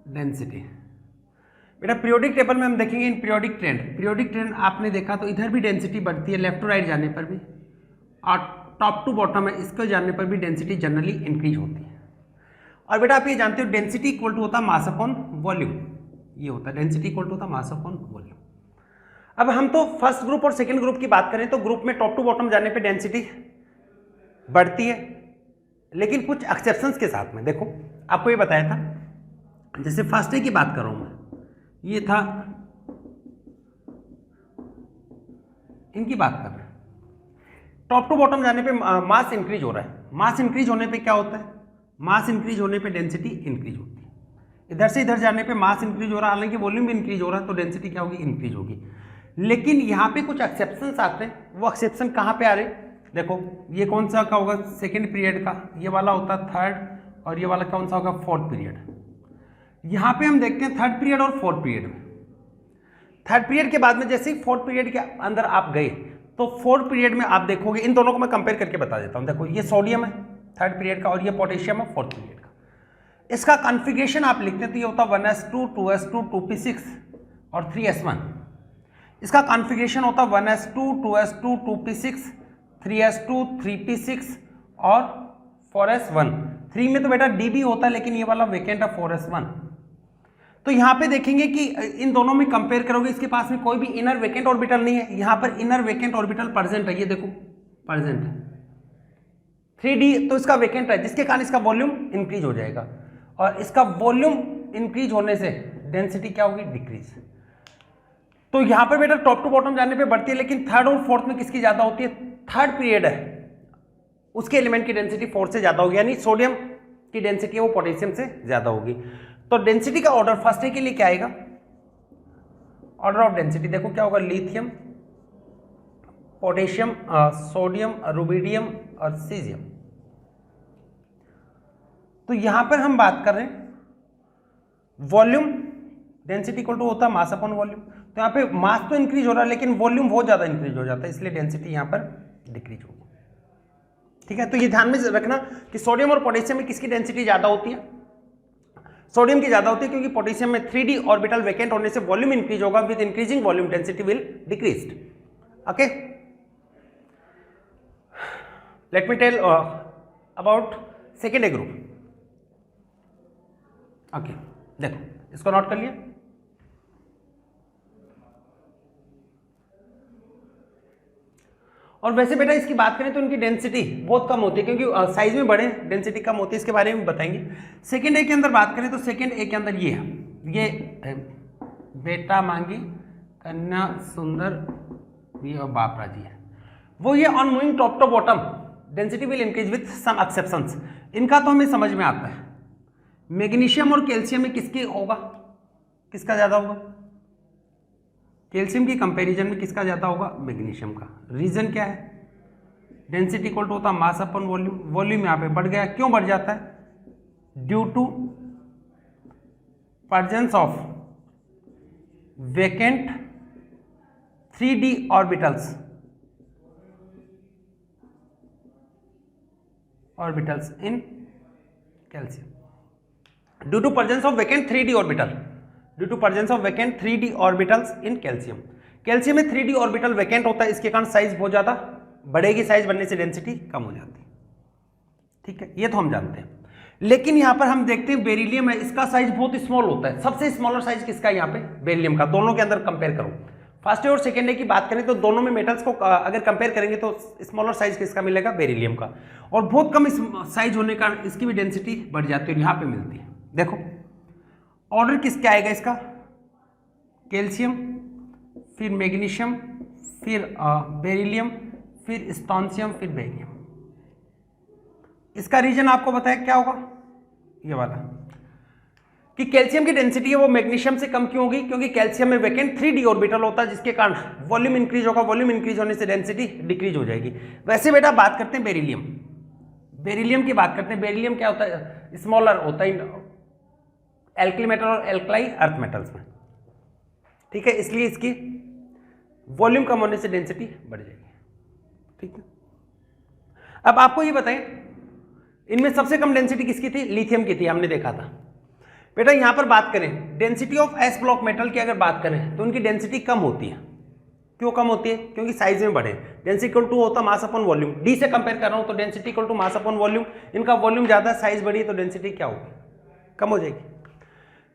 डेंसिटी बेटा पीरियोडिक टेबल में हम देखेंगे इन पीरियोडिक ट्रेंड आपने देखा तो इधर भी डेंसिटी बढ़ती है लेफ्ट टू राइट जाने पर भी, और टॉप टू बॉटम है इसको जाने पर भी डेंसिटी जनरली इंक्रीज होती है। और बेटा आप ये जानते हो डेंसिटी इक्वल टू होता है मास अपॉन वॉल्यूम, ये होता है डेंसिटी इक्वल टू होता है मास अपॉन वॉल्यूम। अब हम तो फर्स्ट ग्रुप और सेकंड ग्रुप की बात करें तो ग्रुप में टॉप टू बॉटम जाने पे डेंसिटी बढ़ती है, लेकिन कुछ एक्सेप्शंस के साथ में। देखो आपको ये बताया था, जैसे फर्स्ट डे की बात कर रहा हूं मैं, ये था, इनकी बात कर रहे हैं, टॉप टू बॉटम जाने पे मास इंक्रीज हो रहा है। मास इंक्रीज होने पे क्या होता है, मास इंक्रीज होने पे डेंसिटी इंक्रीज होती है। इधर से इधर जाने पे मास इंक्रीज हो रहा है, हालांकि वॉल्यूम भी इंक्रीज हो रहा है, तो डेंसिटी क्या होगी, इंक्रीज होगी। लेकिन यहाँ पे कुछ एक्सेप्शंस आते हैं, वो एक्सेप्शन कहाँ पे आ रहे हैं, देखो ये कौन सा का होगा, सेकेंड पीरियड का, ये वाला होता है थर्ड, और ये वाला कौन सा होगा, फोर्थ पीरियड। यहाँ पे हम देखते हैं थर्ड पीरियड और फोर्थ पीरियड में, थर्ड पीरियड के बाद में जैसे ही फोर्थ पीरियड के अंदर आप गए तो फोर्थ पीरियड में आप देखोगे, इन दोनों को मैं कंपेयर करके बता देता हूँ। देखो ये सोडियम है थर्ड पीरियड का, और ये पोटेशियम है फोर्थ पीरियड का। इसका कॉन्फ़िगरेशन आप लिखते हैं तो ये होता है 1s2 2s2 2p6 और 3s1। इसका कॉन्फ़िगरेशन होता है 1s2 2s2 2p6 3s2 3p6 और 4s1। 3 में तो बेटा db होता है, लेकिन ये वाला वेकेंट है 4s1। तो यहाँ पे देखेंगे कि इन दोनों में कंपेयर करोगे, इसके पास में कोई भी इनर वेकेंट ऑर्बिटल नहीं है, यहाँ पर इनर वेकेंट ऑर्बिटल प्रेजेंट है, ये देखो प्रेजेंट है 3d, तो इसका वेकेंट है, जिसके कारण इसका वॉल्यूम इंक्रीज हो जाएगा, और इसका वॉल्यूम इंक्रीज होने से डेंसिटी क्या होगी, डिक्रीज। तो यहाँ पर बेटा टॉप टू बॉटम जाने पे बढ़ती है, लेकिन थर्ड और फोर्थ में किसकी ज्यादा होती है, थर्ड पीरियड है उसके एलिमेंट की डेंसिटी फोर्थ से ज्यादा होगी, यानी सोडियम की डेंसिटी है वो पोटेशियम से ज्यादा होगी। तो डेंसिटी का ऑर्डर फर्स्ट डे के लिए क्या आएगा, ऑर्डर ऑफ डेंसिटी देखो क्या होगा, लिथियम, पोटेशियम, सोडियम, रुबिडियम और सीजियम। तो यहां पर हम बात कर रहे हैं वॉल्यूम, डेंसिटी इक्वल टू होता है मास अपॉन वॉल्यूम। तो यहाँ पे मास तो इंक्रीज हो रहा है, लेकिन वॉल्यूम बहुत ज्यादा इंक्रीज हो जाता है, इसलिए डेंसिटी यहां पर डिक्रीज होगी। ठीक है, तो ये ध्यान में रखना कि सोडियम और पोटेशियम में किसकी डेंसिटी ज्यादा होती है, सोडियम की ज्यादा होती है, क्योंकि पोटेशियम में 3d ऑर्बिटल वैकेंट होने से वॉल्यूम इंक्रीज होगा, with increasing volume density will decreased. Okay, let me tell about second A group. Okay देखो इसको नोट कर लिया। और वैसे बेटा इसकी बात करें तो इनकी डेंसिटी बहुत कम होती है, क्योंकि साइज में बड़े डेंसिटी कम होती है, इसके बारे में बताएंगे। सेकेंड ए के अंदर बात करें तो सेकेंड ए के अंदर ये है, ये बेटा मांगी कन्या सुंदर ये और बाप राजी है, वो ये on moving top to bottom density will increase with some exceptions. इनका तो हमें समझ में आता है, मैग्नीशियम और कैल्शियम में किसकी होगा, किसका ज्यादा होगा, कैल्शियम की कंपैरिजन में किसका ज़्यादा होगा? मैग्नीशियम का। रीजन क्या है? डेंसिटी इक्वल टू होता है मास अपन वॉल्यूम। वॉल्यूम यहाँ पे बढ़ गया, क्यों बढ़ जाता है? Due to presence of vacant 3d orbitals in calcium. Due to presence of vacant 3d orbital, due to presence of vacant 3d orbitals in calcium. Calcium में 3d ऑर्बिटल वेकेंट होता है, इसके कारण साइज बहुत ज्यादा बढ़ेगी, साइज बढ़ने से डेंसिटी कम हो जाती है। ठीक है, ये तो हम जानते हैं। लेकिन यहां पर हम देखते हैं बेरिलियम है, इसका साइज बहुत स्मॉल होता है। सबसे स्मॉलर साइज किसका है यहाँ पे? बेरिलियम का। दोनों के अंदर कंपेयर करो, फर्स्ट ईयर और सेकेंड ईयर की बात करें तो दोनों में मेटल्स को अगर कंपेयर करेंगे तो स्मॉलर साइज किसका मिलेगा? बेरिलियम का। और बहुत कम साइज होने का इसकी भी डेंसिटी बढ़ जाती है और यहाँ पे मिलती है। देखो ऑर्डर किसका आएगा इसका? कैल्शियम, फिर मैग्नीशियम, फिर बेरिलियम, फिर स्ट्रोंशियम, फिर बेरियम। इसका रीजन आपको बताया क्या होगा? ये वाला कि कैल्शियम की डेंसिटी है वो मैग्नीशियम से कम क्यों होगी? क्योंकि कैल्शियम में वेकेंट 3d ऑर्बिटल होता है, जिसके कारण वॉल्यूम इंक्रीज होगा। वॉल्यूम इंक्रीज होने से डेंसिटी डिक्रीज हो जाएगी। वैसे बेटा बात करते हैं बेरिलियम, बेरिलियम की बात करते हैं। बेरिलियम क्या होता है? स्मॉलर होता है एल्कली मेटल और एल्कलाई अर्थ मेटल्स में। ठीक है, इसलिए इसकी वॉल्यूम कम होने से डेंसिटी बढ़ जाएगी। ठीक है, अब आपको ये बताएं इनमें सबसे कम डेंसिटी किसकी थी? लिथियम की थी, हमने देखा था। बेटा यहां पर बात करें density of S block metal की, अगर बात करें तो उनकी डेंसिटी कम होती है। क्यों कम होती है? क्योंकि साइज में बढ़े। डेंसिटी इक्वल टू होता मास अपॉन वॉल्यूम। डी से कंपेयर कर रहा हूं तो density equal to mass upon volume. इनका वॉल्यूम ज्यादा, साइज बढ़ी तो डेंसिटी क्या होगी? कम हो जाएगी।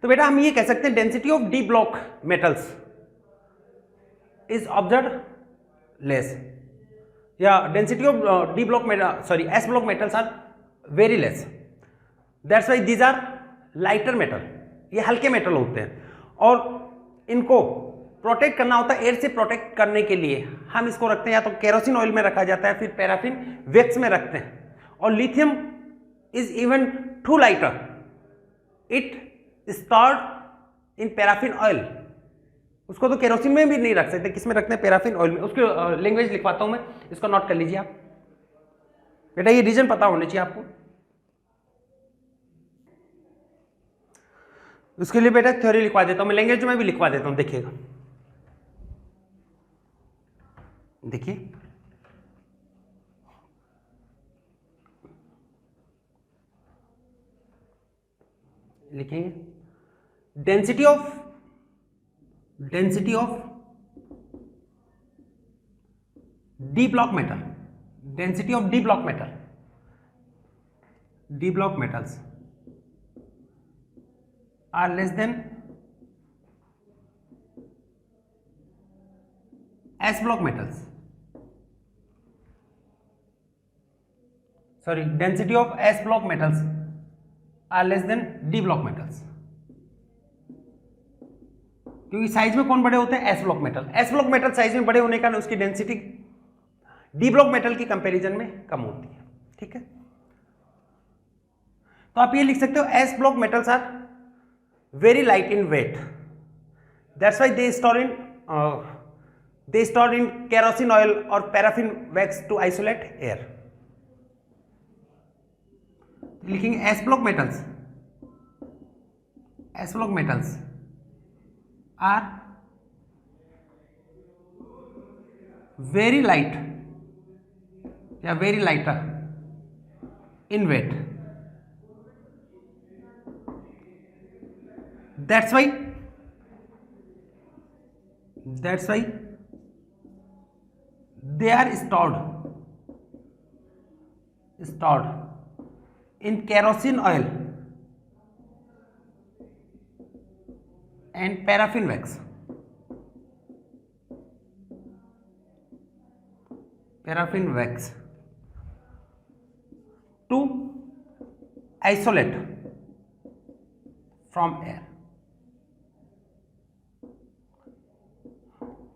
तो बेटा हम ये कह सकते हैं density of D block metals is observe less, या density of D block S block metals are very less. That's why these are lighter metal. ये हल्के मेटल होते हैं और इनको प्रोटेक्ट करना होता है। एयर से प्रोटेक्ट करने के लिए हम इसको रखते हैं, या तो केरोसिन ऑयल में रखा जाता है, फिर पैराफिन वैक्स में रखते हैं। और lithium is even too lighter, it stored in paraffin oil. उसको तो केरोसिन में भी नहीं रख सकते, किस में रखते हैं? पैराफिन ऑयल में। उसकी लैंग्वेज लिखवाता हूं मैं, इसको नोट कर लीजिए आप। बेटा ये रीजन पता होने चाहिए आपको। उसके लिए बेटा थ्योरी लिखवा देता हूं मैं, लैंग्वेज में भी लिखवा देता हूं, देखिएगा। देखिए लिखेंगे density of D block metal, density of D block metals are less than S block metals. Sorry, density of S block metals are less than D block metals. क्योंकि साइज में कौन बड़े होते हैं? S block metal. S block metal size में बड़े होने का उसकी डेंसिटी डी ब्लॉक मेटल की कंपैरिजन में कम होती है। ठीक है, तो आप ये लिख सकते हो S block metals are very light in weight, that's why they store in kerosene oil और paraffin wax to isolate air. लिखेंगे S block metals are very light या very lighter in weight. That's why they are stored in kerosene oil and paraffin wax. To isolate from air.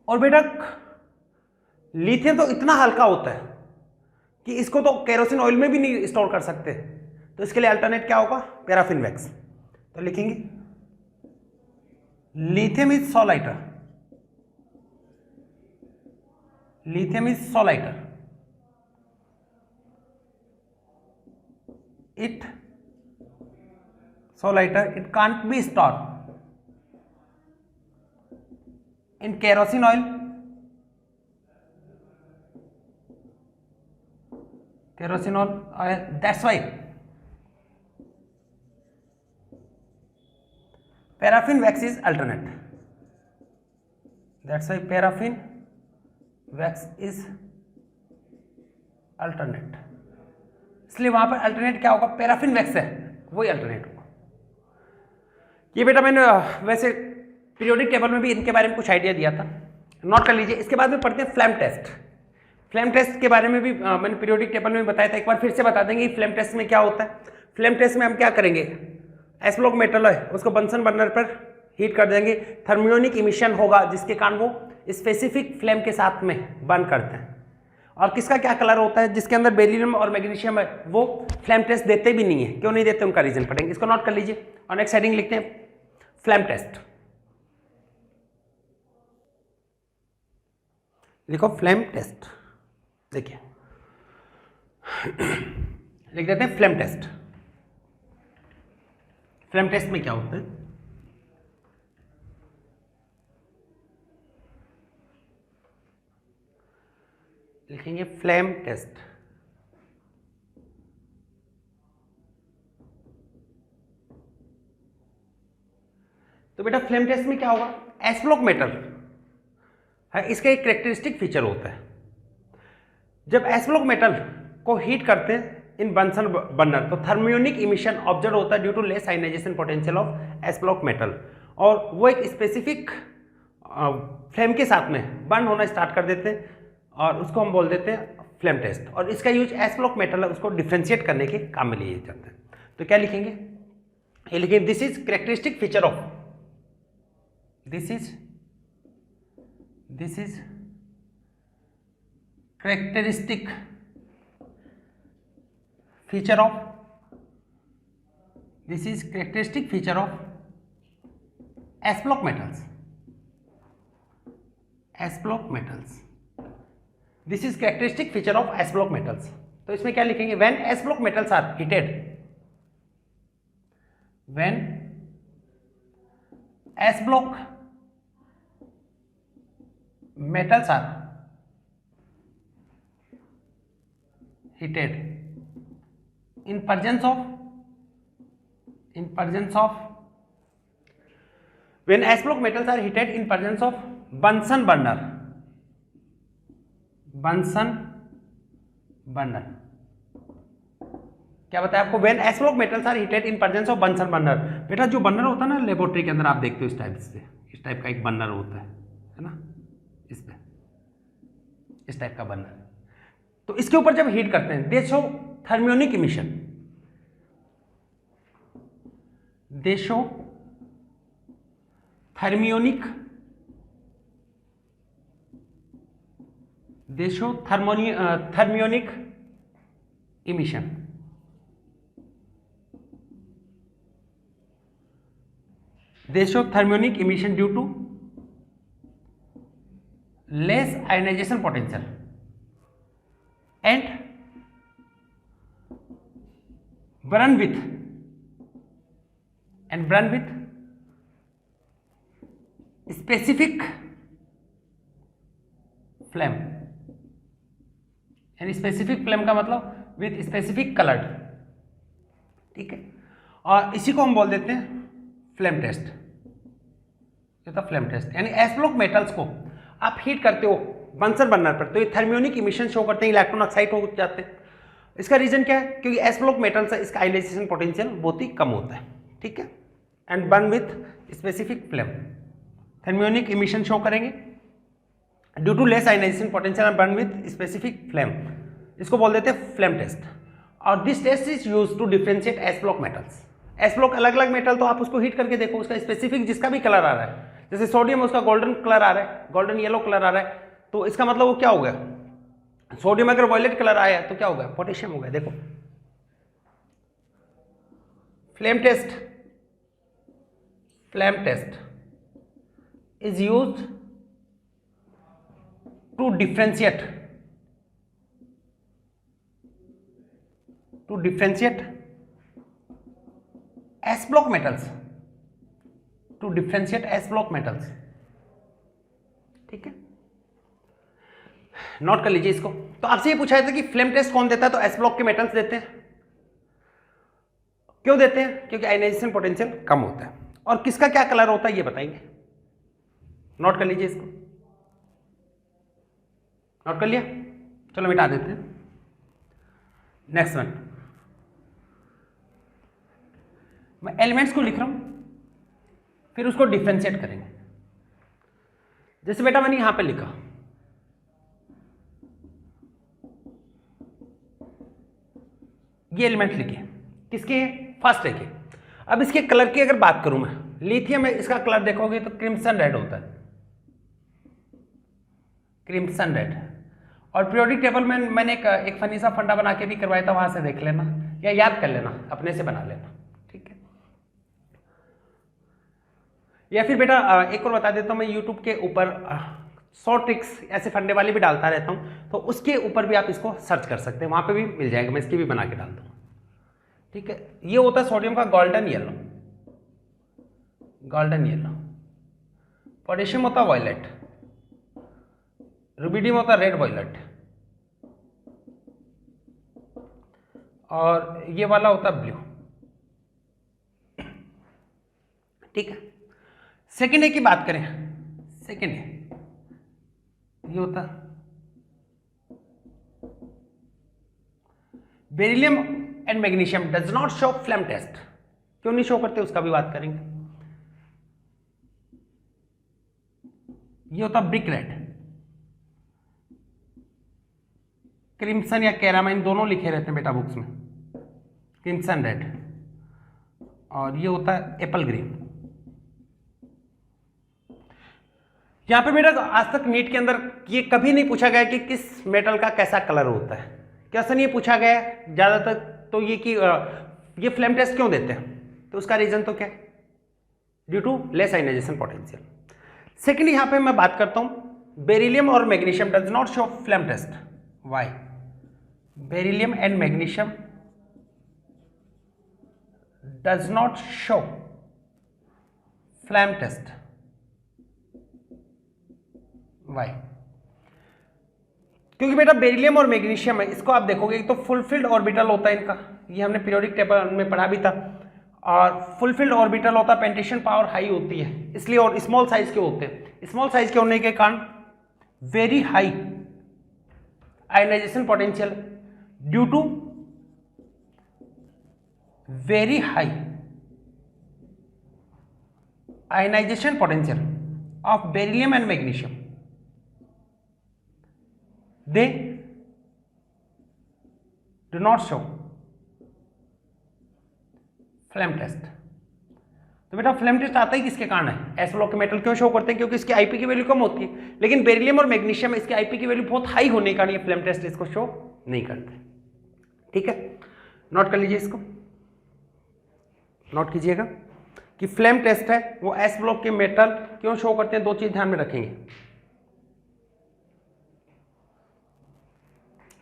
और बेटा lithium तो इतना हल्का होता है कि इसको तो केरोसिन ऑयल में भी नहीं स्टोर कर सकते, तो इसके लिए अल्टरनेट क्या होगा? Paraffin wax. तो लिखेंगे lithium is so lighter lithium is so lighter, it can't be stored in kerosene oil, that's why paraffin wax is alternate, that's why paraffin wax is alternate, इसलिए वहां पर अल्टरनेट क्या होगा, paraffin wax है वही alternate होगा। ये बेटा मैंने वैसे पीरियोडिक टेबल में भी इनके बारे में कुछ आइडिया दिया था, नोट कर लीजिए। इसके बाद में पढ़ते हैं फ्लेम टेस्ट। फ्लेम टेस्ट के बारे में भी मैंने पीरियोडिक टेबल में बताया था, एक बार फिर से बता देंगे फ्लेम टेस्ट में क्या होता है। फ्लेम टेस्ट में हम क्या करेंगे, एस ब्लॉक मेटल है उसको बंसन बर्नर पर हीट कर देंगे, थर्मियोनिक इमिशन होगा जिसके कारण वो स्पेसिफिक फ्लेम के साथ में बर्न करते हैं। और किसका क्या कलर होता है, जिसके अंदर बेरिलियम और मैग्नीशियम है वो फ्लेम टेस्ट देते भी नहीं है, क्यों नहीं देते उनका रीजन पढ़ेंगे, इसको नोट कर लीजिए। और नेक्स्ट हेडिंग लिखते हैं फ्लेम टेस्ट, लिखो फ्लेम टेस्ट, देखिए लिख देते हैं फ्लेम टेस्ट। फ्लेम टेस्ट में क्या होता है, लिखेंगे फ्लेम टेस्ट। तो बेटा फ्लेम टेस्ट में क्या होगा, एस ब्लॉक मेटल है, इसका एक कैरेक्टरिस्टिक फीचर होता है, जब एस ब्लॉक मेटल को हीट करते हैं इन बंसन बर्नर तो थर्मियोनिक इमिशन ऑब्जर्व होता है due to less ionization potential of S block metal, और वो एक स्पेसिफिक फ्लेम के साथ में बर्न होना स्टार्ट कर देते हैं और उसको हम बोल देते हैं फ्लेम टेस्ट। और इसका यूज एस ब्लॉक मेटल है उसको डिफ्रेंशिएट करने के काम में लिए जाते हैं। तो क्या लिखेंगे, ये लिखेंगे this is characteristic feature of, this is characteristic feature of, this is characteristic feature of S block metals, S block metals, this is characteristic feature of S block metals. तो इसमें क्या लिखेंगे, when S block metals are heated, when S block metals are heated in presence of when S block metals are heated in presence of Bunsen burner, क्या बताया आपको, when S block metals are heated in presence of Bunsen burner। बेटा जो burner होता है ना laboratory के अंदर आप देखते हो इस टाइप से, इस टाइप का एक बर्नर होता है ना, इस टाइप का बर्नर, तो इसके ऊपर जब हीट करते हैं they show thermionic emission, they show thermionic emission, they show thermionic emission due to less ionization potential and burn with specific flame, यानी स्पेसिफिक फ्लेम का मतलब विथ स्पेसिफिक कलर्ड, ठीक है। और इसी को हम बोल देते हैं फ्लेम टेस्ट, ये था फ्लेम टेस्ट। यानी एस ब्लॉक मेटल्स को आप हीट करते हो बंसन बर्नर पर तो ये थर्मियोनिक इमिशन शो करते हैं, इलेक्ट्रॉन ऑक्साइड हो जाते हैं। इसका रीजन क्या है, क्योंकि एस ब्लॉक मेटल्स है इसका आयनाइजेशन पोटेंशियल बहुत ही कम होता है, ठीक है। And burn with specific flame, thermionic emission show करेंगे due to less ionization potential and burn with specific flame, इसको बोल देते हैं फ्लेम टेस्ट। और this test is use to differentiate S block metals. S block अलग अलग metal तो आप उसको हीट करके देखो, उसका स्पेसिफिक जिसका भी कलर आ रहा है, जैसे सोडियम उसका गोल्डन कलर आ रहा है, गोल्डन येलो कलर आ रहा है, तो इसका मतलब वो क्या हो गया, सोडियम अगर वॉयलेट कलर आया तो क्या हो गया, पोटेशियम हो गया। देखो flame test is used to differentiate S block metals, to differentiate S block metals. ठीक है, नोट कर लीजिए इसको। तो आपसे ये पूछा था कि फ्लेम टेस्ट कौन देता है, तो एस ब्लॉक के मेटल्स देते हैं। क्यों देते हैं? क्योंकि आयनाइजेशन पोटेंशियल कम होता है। और किसका क्या कलर होता है ये बताएंगे, नोट कर लीजिए इसको। नोट कर लिया, चलो मिटा देते हैं। नेक्स्ट वन, मैं एलिमेंट्स को लिख रहा हूं, फिर उसको डिफ्रेंशिएट करेंगे। जैसे बेटा मैंने यहां पे लिखा, ये एलिमेंट लिखे, किसके? फर्स्ट है के। अब इसके कलर की अगर बात करूं मैं, लिथियम में इसका कलर देखोगे तो क्रिम्सन रेड होता है, क्रिम्सन रेड। और पीरियोडिक टेबल में मैंने एक फनी सा फंडा बना के भी करवाया था, वहां से देख लेना या याद कर लेना, अपने से बना लेना। ठीक है, या फिर बेटा एक और बता देता हूं, मैं यूट्यूब के ऊपर शॉर्ट ट्रिक्स ऐसे फंडे वाले भी डालता रहता हूं, तो उसके ऊपर भी आप इसको सर्च कर सकते हैं, वहां पे भी मिल जाएगा, मैं इसकी भी बना के डालता हूं। ठीक है, ये होता है सोडियम का golden yellow, golden yellow. Potassium होता है वायलेट, रुबिडियम होता है रेड वायलेट, और ये वाला होता है ब्लू। ठीक है, सेकेंड ए की बात करें, सेकेंड ए ये होता beryllium and magnesium does not show flame test. क्यों नहीं शो करते उसका भी बात करेंगे। ये होता ब्रिक रेड, क्रिम्सन या कैरामाइन दोनों लिखे रहते हैं बेटा बुक्स में, क्रिम्सन रेड। और ये होता है एप्पल ग्रीन। यहां पे बेटा आज तक नीट के अंदर ये कभी नहीं पूछा गया कि किस मेटल का कैसा कलर होता है, क्वेश्चन ये पूछा गया है ज्यादातर तो ये कि ये फ्लेम टेस्ट क्यों देते हैं, तो उसका रीजन तो क्या है? Due to less ionization potential. Second यहां पे मैं बात करता हूं बेरिलियम और magnesium does not show flame test. Why? Beryllium and magnesium does not show flame test. Why? क्योंकि बेटा बेरिलियम और मैग्नीशियम है, इसको आप देखोगे तो फुलफिल्ड ऑर्बिटल होता है इनका, ये हमने पीरियोडिक टेबल में पढ़ा भी था। और फुलफिल्ड ऑर्बिटल होता है, पेंटेशन पावर हाई होती है इसलिए, और स्मॉल साइज के होते हैं। स्मॉल साइज के होने के कारण very high ionization potential due to very high ionization potential of beryllium and magnesium, they do not show flame test. तो बेटा फ्लेम टेस्ट आता ही किसके कारण है? एस ब्लॉक के मेटल क्यों शो करते हैं? क्योंकि इसकी आईपी की वैल्यू कम होती है, लेकिन बेरिलियम और मैग्नीशियम में इसकी आईपी की वैल्यू बहुत हाई होने के कारण ये फ्लेम टेस्ट इसको शो नहीं करते। ठीक है, नोट कर लीजिए इसको, नोट कीजिएगा कि फ्लेम टेस्ट है वो एस ब्लॉक के मेटल क्यों शो करते हैं, दो चीज ध्यान में रखेंगे।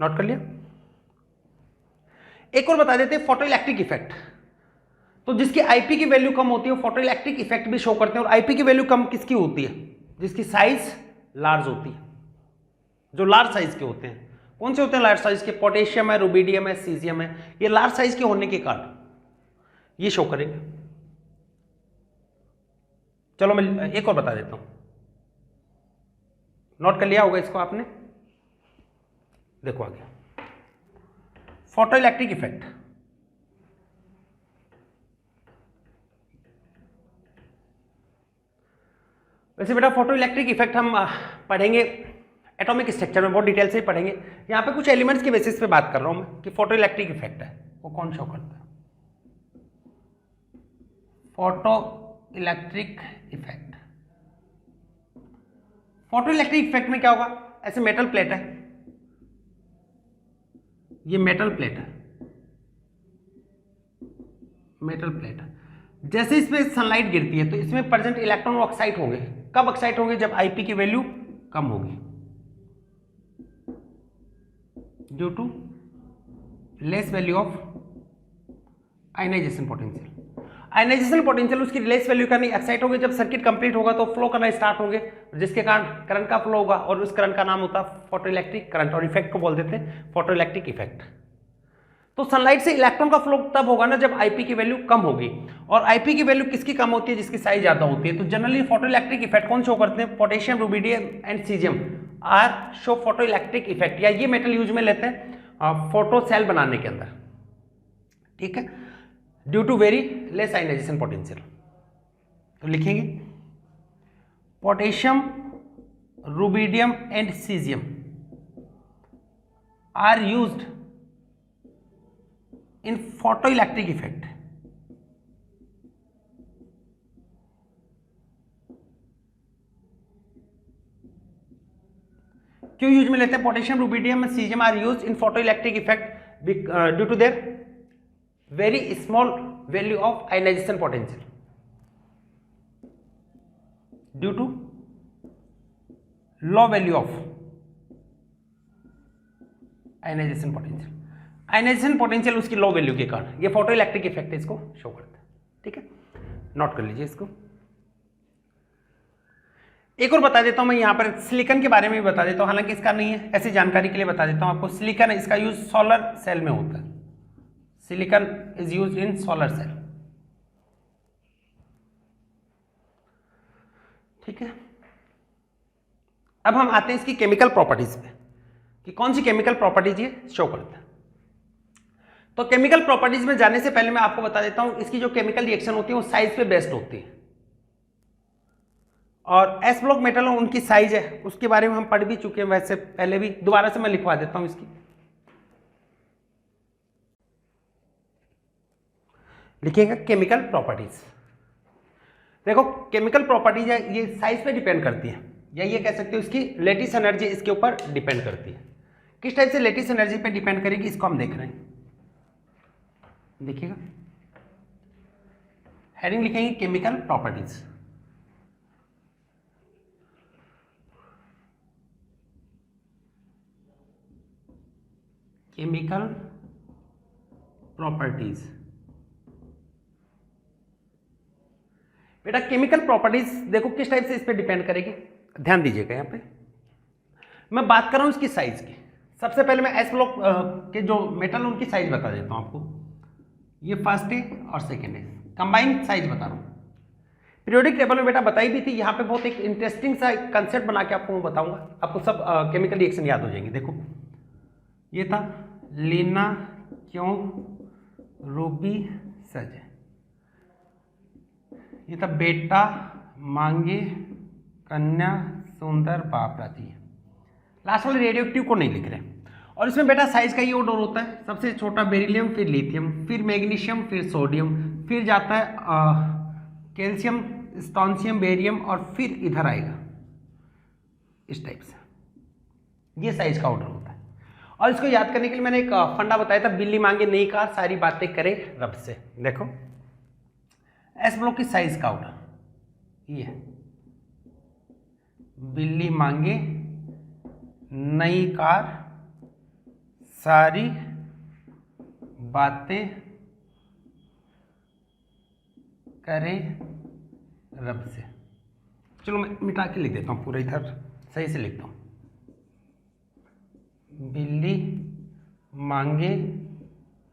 नोट कर लिया। एक और बता देते हैं फोटोइलेक्ट्रिक इफेक्ट। तो जिसकी आईपी की वैल्यू कम होती है वो फोटोइलेक्ट्रिक इफेक्ट भी शो करते हैं। और आईपी की वैल्यू कम किसकी होती है? जिसकी साइज लार्ज होती है, जो लार्ज साइज के होते हैं। कौन से होते हैं लार्ज साइज के? पोटेशियम है, रुबिडियम है, सीजियम है। ये लार्ज साइज के होने के कारण ये शो करेंगे। चलो मैं एक और बता देता हूं, नोट कर लिया होगा इसको आपने। देखो आगे फोटोइलेक्ट्रिक इफेक्ट। वैसे बेटा फोटोइलेक्ट्रिक इफेक्ट हम पढ़ेंगे एटॉमिक स्ट्रक्चर में, बहुत डिटेल से ही पढ़ेंगे। यहां पे कुछ एलिमेंट्स के बेसिस पे बात कर रहा हूं मैं कि फोटोइलेक्ट्रिक इफेक्ट है वो कौन शो करता है। फोटोइलेक्ट्रिक इफेक्ट, फोटोइलेक्ट्रिक इफेक्ट में क्या होगा? ऐसे मेटल प्लेट है, ये मेटल प्लेट है, मेटल प्लेट है। जैसे इसमें सनलाइट गिरती है तो इसमें प्रेजेंट इलेक्ट्रॉन ऑक्साइड होंगे। कब ऑक्साइड होंगे? जब आईपी की वैल्यू कम होगी। Due to less value of ionization potential. Ionization potential उसकी लेस वैल्यू का नहीं, एक्साइट होंगे जब सर्किट कंप्लीट होगा तो फ्लो करना स्टार्ट होंगे, जिसके कारण करंट का फ्लो होगा और उस करंट का नाम होता है फोटोइलेक्ट्रिक करंट, और इफेक्ट को बोल देते हैं फोटोइलेक्ट्रिक इफेक्ट। तो सनलाइट से इलेक्ट्रॉन का फ्लो तब होगा ना जब आईपी की वैल्यू कम होगी, और आईपी की वैल्यू किसकी कम होती है, जिसकी साइज ज्यादा होती है। तो जनरली फोटोइलेक्ट्रिक इफेक्ट कौन शो करते हैं, potassium, rubidium and caesium are show photoelectric effect, या ये मेटल यूज में लेते हैं फोटो सेल बनाने के अंदर, ठीक है, due to very less ionization potential. तो लिखेंगे potassium, rubidium and caesium are used in photoelectric effect. क्यों यूज में लेते हैं potassium, rubidium and caesium are used in photoelectric effect due to their very small value of ionization potential, due to low value of ionization potential। ionization potential उसकी low value के कारण ये photo electric effect इसको show करता है, ठीक है, note कर लीजिए इसको। एक और बता देता हूं मैं यहाँ पर सिलिकॉन के बारे में भी बता देता हूं, हालांकि इसका नहीं है, ऐसी जानकारी के लिए बता देता हूं आपको। सिलिकॉन इसका यूज सोलर सेल में होता है, silicon is used in solar cell, ठीक है। अब हम आते हैं इसकी केमिकल प्रॉपर्टीज पे कि कौन सी केमिकल प्रॉपर्टीज ये शो करता है। तो केमिकल प्रॉपर्टीज में जाने से पहले मैं आपको बता देता हूं इसकी जो केमिकल रिएक्शन होती है वो साइज पे बेस्ड होती है, और एस ब्लॉक मेटल उनकी साइज है उसके बारे में हम पढ़ भी चुके हैं वैसे पहले भी, दोबारा से मैं लिखवा देता हूं इसकी। लिखिएगा केमिकल प्रॉपर्टीज। देखो केमिकल प्रॉपर्टीज है ये साइज पे डिपेंड करती है, या ये कह सकते हो इसकी लेटिस एनर्जी इसके ऊपर डिपेंड करती है। किस टाइप से लेटिस एनर्जी पे डिपेंड करेगी इसको हम देख रहे हैं, देखिएगा हेडिंग लिखेंगे केमिकल प्रॉपर्टीज। केमिकल प्रॉपर्टीज, बेटा केमिकल प्रॉपर्टीज देखो किस टाइप से इस पे डिपेंड करेगी, ध्यान दीजिएगा। यहाँ पे मैं बात कर रहा हूं इसकी साइज की। सबसे पहले मैं एस ब्लॉक के जो मेटल उनकी साइज बता देता हूं आपको। ये फर्स्ट है और सेकेंड है, कंबाइंड साइज बता रहा हूं। पीरियोडिक टेबल में बेटा बताई भी थी, यहाँ पे बहुत एक इंटरेस्टिंग सा कंसेप्ट बना के आपको मैं बताऊंगा, आपको सब केमिकल रिएक्शन याद हो जाएंगे। देखो ये था लीना, क्यों, रूबी, सज, ये था बेटा, मांगे, कन्या, सुंदर, बापराती। लास्ट वाले रेडियो एक्टिव को नहीं लिख रहे, और इसमें बेटा साइज का ये ऑर्डर होता है, सबसे छोटा बेरिलियम, फिर लिथियम, फिर मैग्नीशियम, फिर सोडियम, फिर जाता है कैल्शियम, स्टोनशियम, बेरियम, और फिर इधर आएगा इस टाइप से, ये साइज का ऑर्डर होता है। और इसको याद करने के लिए मैंने एक फंडा बताया था, बिल्ली मांगे नई कार, सारी बातें करे रब से। देखो एस ब्लॉक की साइज का ऑर्डर ये है, बिल्ली मांगे नई कार, सारी बातें करे रब से। चलो मैं मिटा के लिख देता हूं, पूरा इधर सही से लिखता हूं। बिल्ली मांगे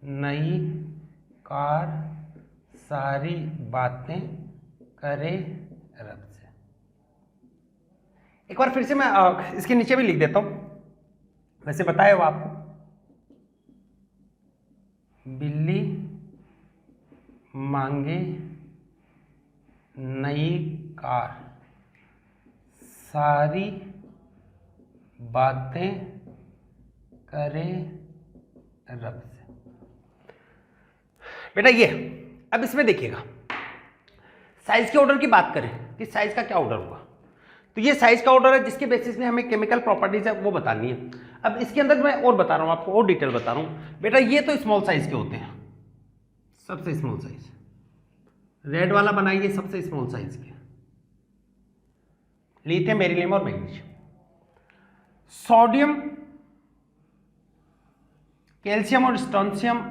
नई कार, सारी बातें करे रब से। एक बार फिर से मैं इसके नीचे भी लिख देता हूं, वैसे बताया हुआ आपको। बिल्ली मांगे नई कार, सारी बातें करे रब से। बेटा ये अब इसमें देखिएगा साइज के ऑर्डर की बात करें कि साइज का क्या ऑर्डर हुआ, तो ये साइज का ऑर्डर है जिसके बेसिस में हमें केमिकल प्रॉपर्टीज है वो बतानी है। अब इसके अंदर मैं और बता रहा हूँ आपको, और डिटेल बता रहा हूँ। बेटा ये तो स्मॉल साइज के होते हैं, सबसे स्मॉल साइज, रेड वाला बनाइए सबसे स्मॉल साइज के, लिथियम, बेरिलियम और मैग्नीशियम। सोडियम कैल्शियम और स्ट्रोंशियम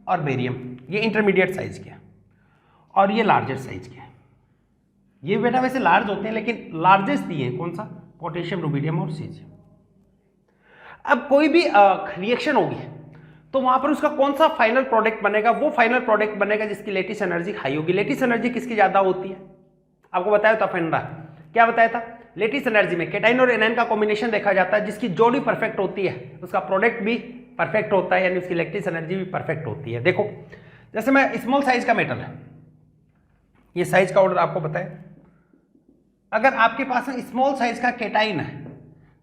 और बेरियम ये इंटरमीडिएट साइज के हैं और ये लार्जेस्ट साइज के हैं। ये बेटा वैसे लार्ज होते हैं लेकिन लार्जेस्ट दिए हैं कौन सा, पोटेशियम, रुबिडियम और सीजियम। अब कोई भी रिएक्शन होगी तो वहां पर उसका कौन सा फाइनल प्रोडक्ट बनेगा, वो फाइनल प्रोडक्ट बनेगा जिसकी लेटिस एनर्जी हाई होगी। लेटिस एनर्जी किसकी ज्यादा होती है, आपको बताया था फेंड्रा, क्या बताया था, लेटिस एनर्जी में केटाइन और एनाइन का कॉम्बिनेशन देखा जाता है, जिसकी जोड़ी परफेक्ट होती है उसका प्रोडक्ट भी परफेक्ट होता है, यानी उसकी लेटिस एनर्जी भी परफेक्ट होती है। देखो जैसे मैं स्मॉल साइज का मेटल है, ये साइज का ऑर्डर आपको बताया, अगर आपके पास स्मॉल साइज का केटाइन है